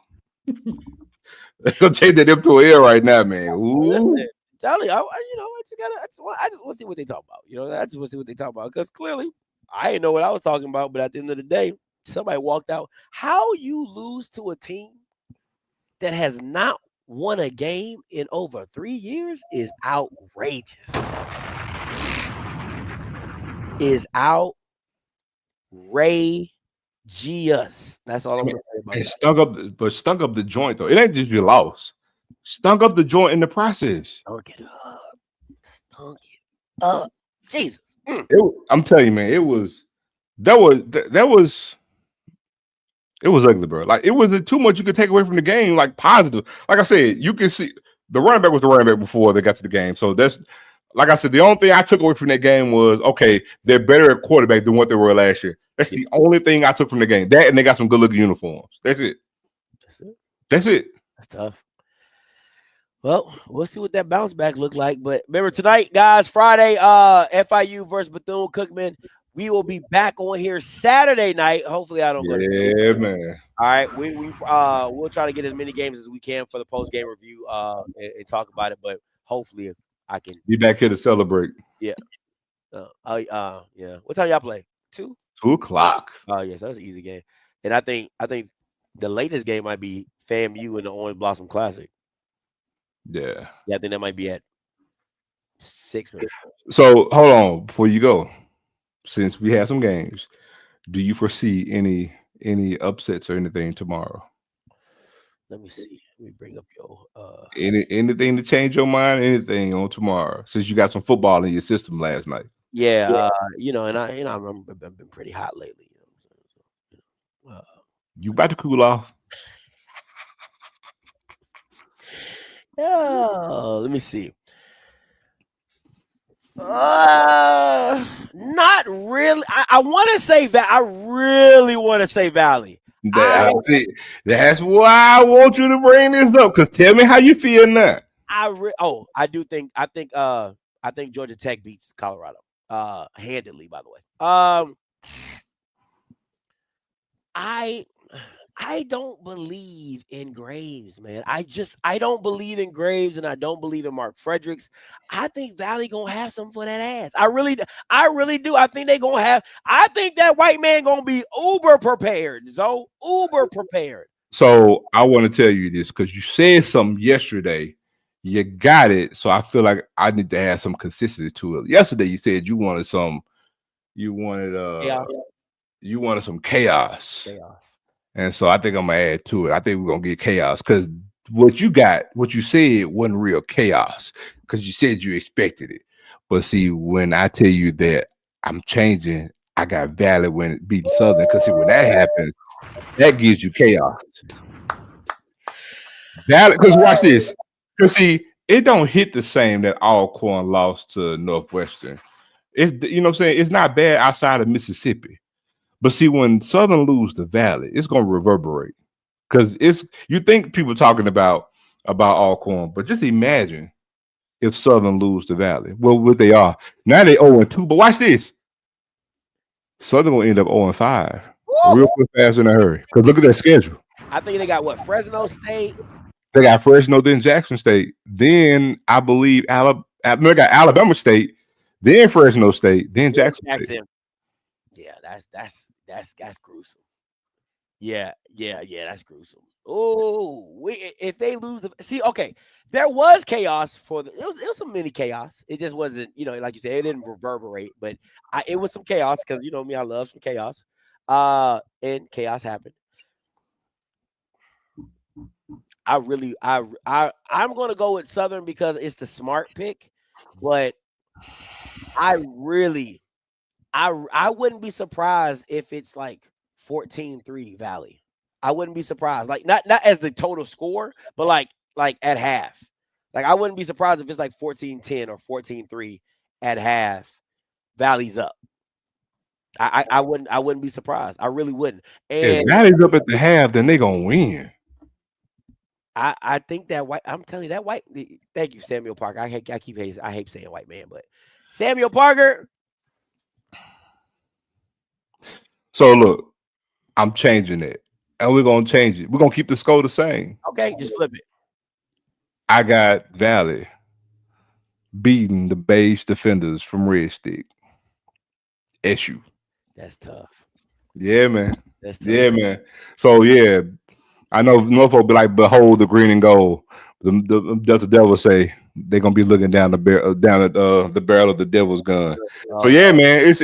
They're gonna change that M to a L right now, man. Ooh. Tell you, I just want to see what they talk about. I just want to see what they talk about because clearly I didn't know what I was talking about. But at the end of the day, somebody walked out. How you lose to a team that has not won a game in over 3 years is outrageous. Is outrageous. That's all I'm going to say about it. Stunk up the joint though. It ain't just you lost. Stunk up the joint in the process. Stunk it up. Stunk it Jesus. I'm telling you, man, it was ugly, bro. Like, it wasn't too much you could take away from the game, like positive. Like I said, you can see the running back was the running back before they got to the game. So that's, like I said, the only thing I took away from that game was, okay, they're better at quarterback than what they were last year. That's the only thing I took from the game. That, and they got some good looking uniforms. That's it. That's tough. Well, we'll see what that bounce back look like. But remember tonight, guys, Friday, FIU versus Bethune-Cookman. We will be back on here Saturday night. Hopefully, I don't go to. Yeah, man. All right, we'll try to get as many games as we can for the post game review and talk about it. But hopefully, I can be back here to celebrate. Yeah. Yeah. What time y'all play? 2? 2 o'clock. Oh yes, that's an easy game. And I think the latest game might be FAMU and the Orange Blossom Classic. Yeah. Yeah, I think that might be at 6 or so. Hold on before you go. Since we have some games, do you foresee any upsets or anything tomorrow? Let me see. Let me bring up your anything to change your mind, anything on tomorrow, since you got some football in your system last night. Yeah. And I remember I've been pretty hot lately. You about to cool off. Oh, let me see. Not really. I want to say that. I really want to say Valley. That's why I want you to bring this up. Because tell me how you feel now. I think Georgia Tech beats Colorado. Handedly, by the way. I don't believe in Graves, man. I don't believe in Graves, and I don't believe in Mark Fredericks. I think Valley gonna have something for that ass. I really do. I think I think that white man gonna be uber prepared. So uber prepared. So I want to tell you this because you said something yesterday. You got it. So I feel like I need to have some consistency to it. Yesterday you said you wanted some chaos. And so I think I'm gonna add to it. I think we're gonna get chaos because what you said wasn't real chaos because you said you expected it. But see, when I tell you that I'm changing, I got Valley when beating Southern because see when that happens, that gives you chaos. Valley, because watch this. Because see, it don't hit the same that Alcorn lost to Northwestern. You know what I'm saying? It's not bad outside of Mississippi. But see, when Southern lose the Valley, it's gonna reverberate. Because you think people talking about Alcorn, but just imagine if Southern lose the Valley. Well, what they are. Now they 0-2, but watch this. Southern gonna end up 0-5. Real quick, fast in a hurry. Because look at their schedule. I think they got what? Fresno State. They got Fresno, then Jackson State. Then I believe they got Alabama State, then Fresno State, then Jackson State. Yeah, that's gruesome. Yeah, that's gruesome. Oh, if they lose there was chaos it was some mini chaos. It just wasn't, like you said, it didn't reverberate, but it was some chaos because you know me, I love some chaos. And chaos happened. I'm gonna go with Southern because it's the smart pick, but I wouldn't be surprised if it's like 14-3 Valley. I wouldn't be surprised. Like not as the total score, but like at half. Like I wouldn't be surprised if it's like 14-10 or 14-3 at half. Valley's up. I wouldn't be surprised. I really wouldn't. And if Valley's up at the half, then they're gonna win. I think that white. I'm telling you that white. Thank you, Samuel Parker. I hate saying white man, but Samuel Parker. So look, I'm changing it, and we're gonna change it. We're gonna keep the score the same. Okay, just flip it. I got Valley beating the beige defenders from Red Stick. SU. That's tough. Yeah, man. That's tough. Yeah, man. So yeah, I know Norfolk be like, behold the green and gold. The devil say they're gonna be looking down the barrel of the devil's gun. So yeah, man,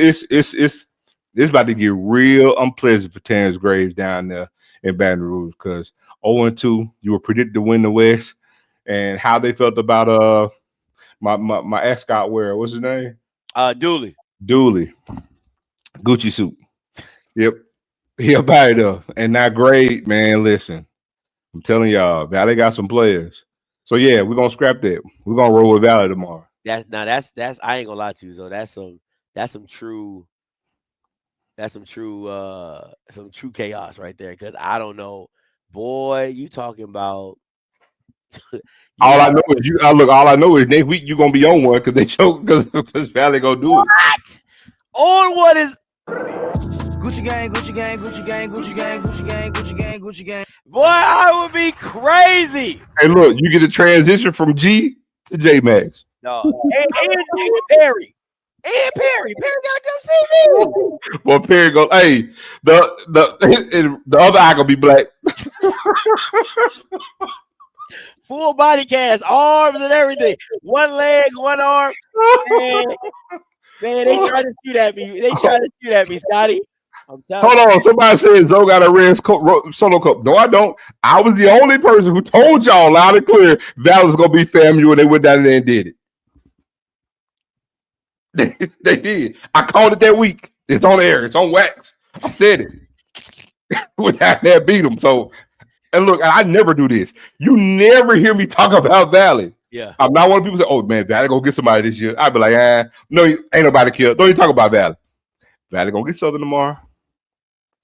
it's about to get real unpleasant for Terrence Graves down there in Baton Rouge because 0-2, you were predicted to win the West, and how they felt about my ascot wearer. What's his name? Dooley. Gucci suit. Yep. He up out of and not great, man. Listen, I'm telling y'all, Valley got some players. So yeah, we're gonna scrap that. We're gonna roll with Valley tomorrow. That's I ain't gonna lie to you. So that's some true chaos right there. Because I don't know, boy. You talking about? All I know is next week you gonna be on one because they choke because Valley gonna do it. What? On what is? Gucci gang, Gucci gang, Gucci gang, Gucci gang, Gucci gang, Gucci gang, Gucci gang. Boy, I would be crazy. Hey, look, you get a transition from G to J Max. No, and Perry. And Perry gotta come see me. Well, Perry goes, hey, the other eye gonna be black. Full body cast, arms and everything. One leg, one arm. Man, they trying to shoot at me. Scotty. I'm telling Hold on, somebody said Zoe got a red solo cup. No, I don't. I was the only person who told y'all loud and clear that was gonna be FAMU, and they went down there and did it. They did. I called it that week. It's on air. It's on wax. I said it. Without that beat them. So, and look, I never do this. You never hear me talk about Valley. Yeah. I'm not one of the people say, "Oh man, Valley gonna get somebody this year." I'd be like, no, ain't nobody killed. Don't even talk about Valley. Valley gonna get Southern tomorrow.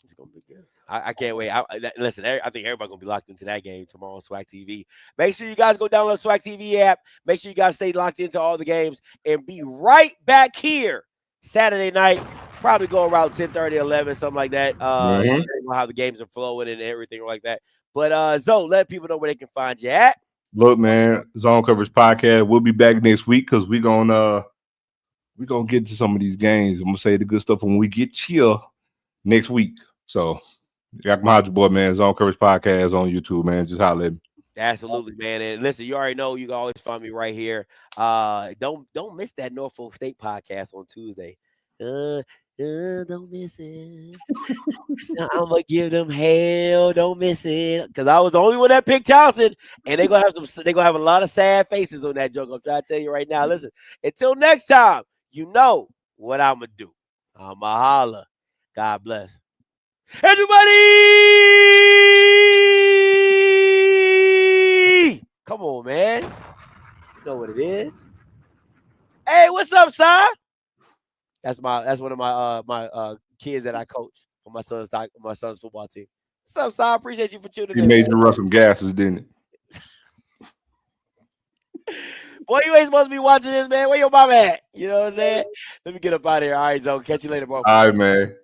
It's gonna be good. I can't wait. Listen, I think everybody gonna be locked into that game tomorrow on Swag TV. Make sure you guys go download the Swag TV app. Make sure you guys stay locked into all the games and be right back here Saturday night. Probably go around 10:30, 11, something like that. How the games are flowing and everything like that. But Zoe, let people know where they can find you at. Look, man, Zone Coverage Podcast. We'll be back next week because we're gonna get to some of these games. I'm gonna say the good stuff when we get here next week. So, got my boy, man. Zone Coverage Podcast on YouTube, man. Just holler at me. Absolutely, man. And listen, you already know you can always find me right here. Don't miss that Norfolk State podcast on Tuesday. Don't miss it. I'm gonna give them hell. Don't miss it, because I was the only one that picked Towson, and they're gonna have a lot of sad faces on that joke. I'm trying to tell you right now. Listen, until next time, you know what I'm gonna do. I'ma holla. God bless. Everybody, come on, man. You know what it is. Hey, what's up, Si? That's one of my kids that I coach for my son's football team. What's up, Si? Appreciate you for tuning in. He made you run some gases, didn't it? Boy, you ain't supposed to be watching this, man. Where your mama at? You know what I'm saying? Let me get up out of here. All right, Zoe. Catch you later, bro. All right, man.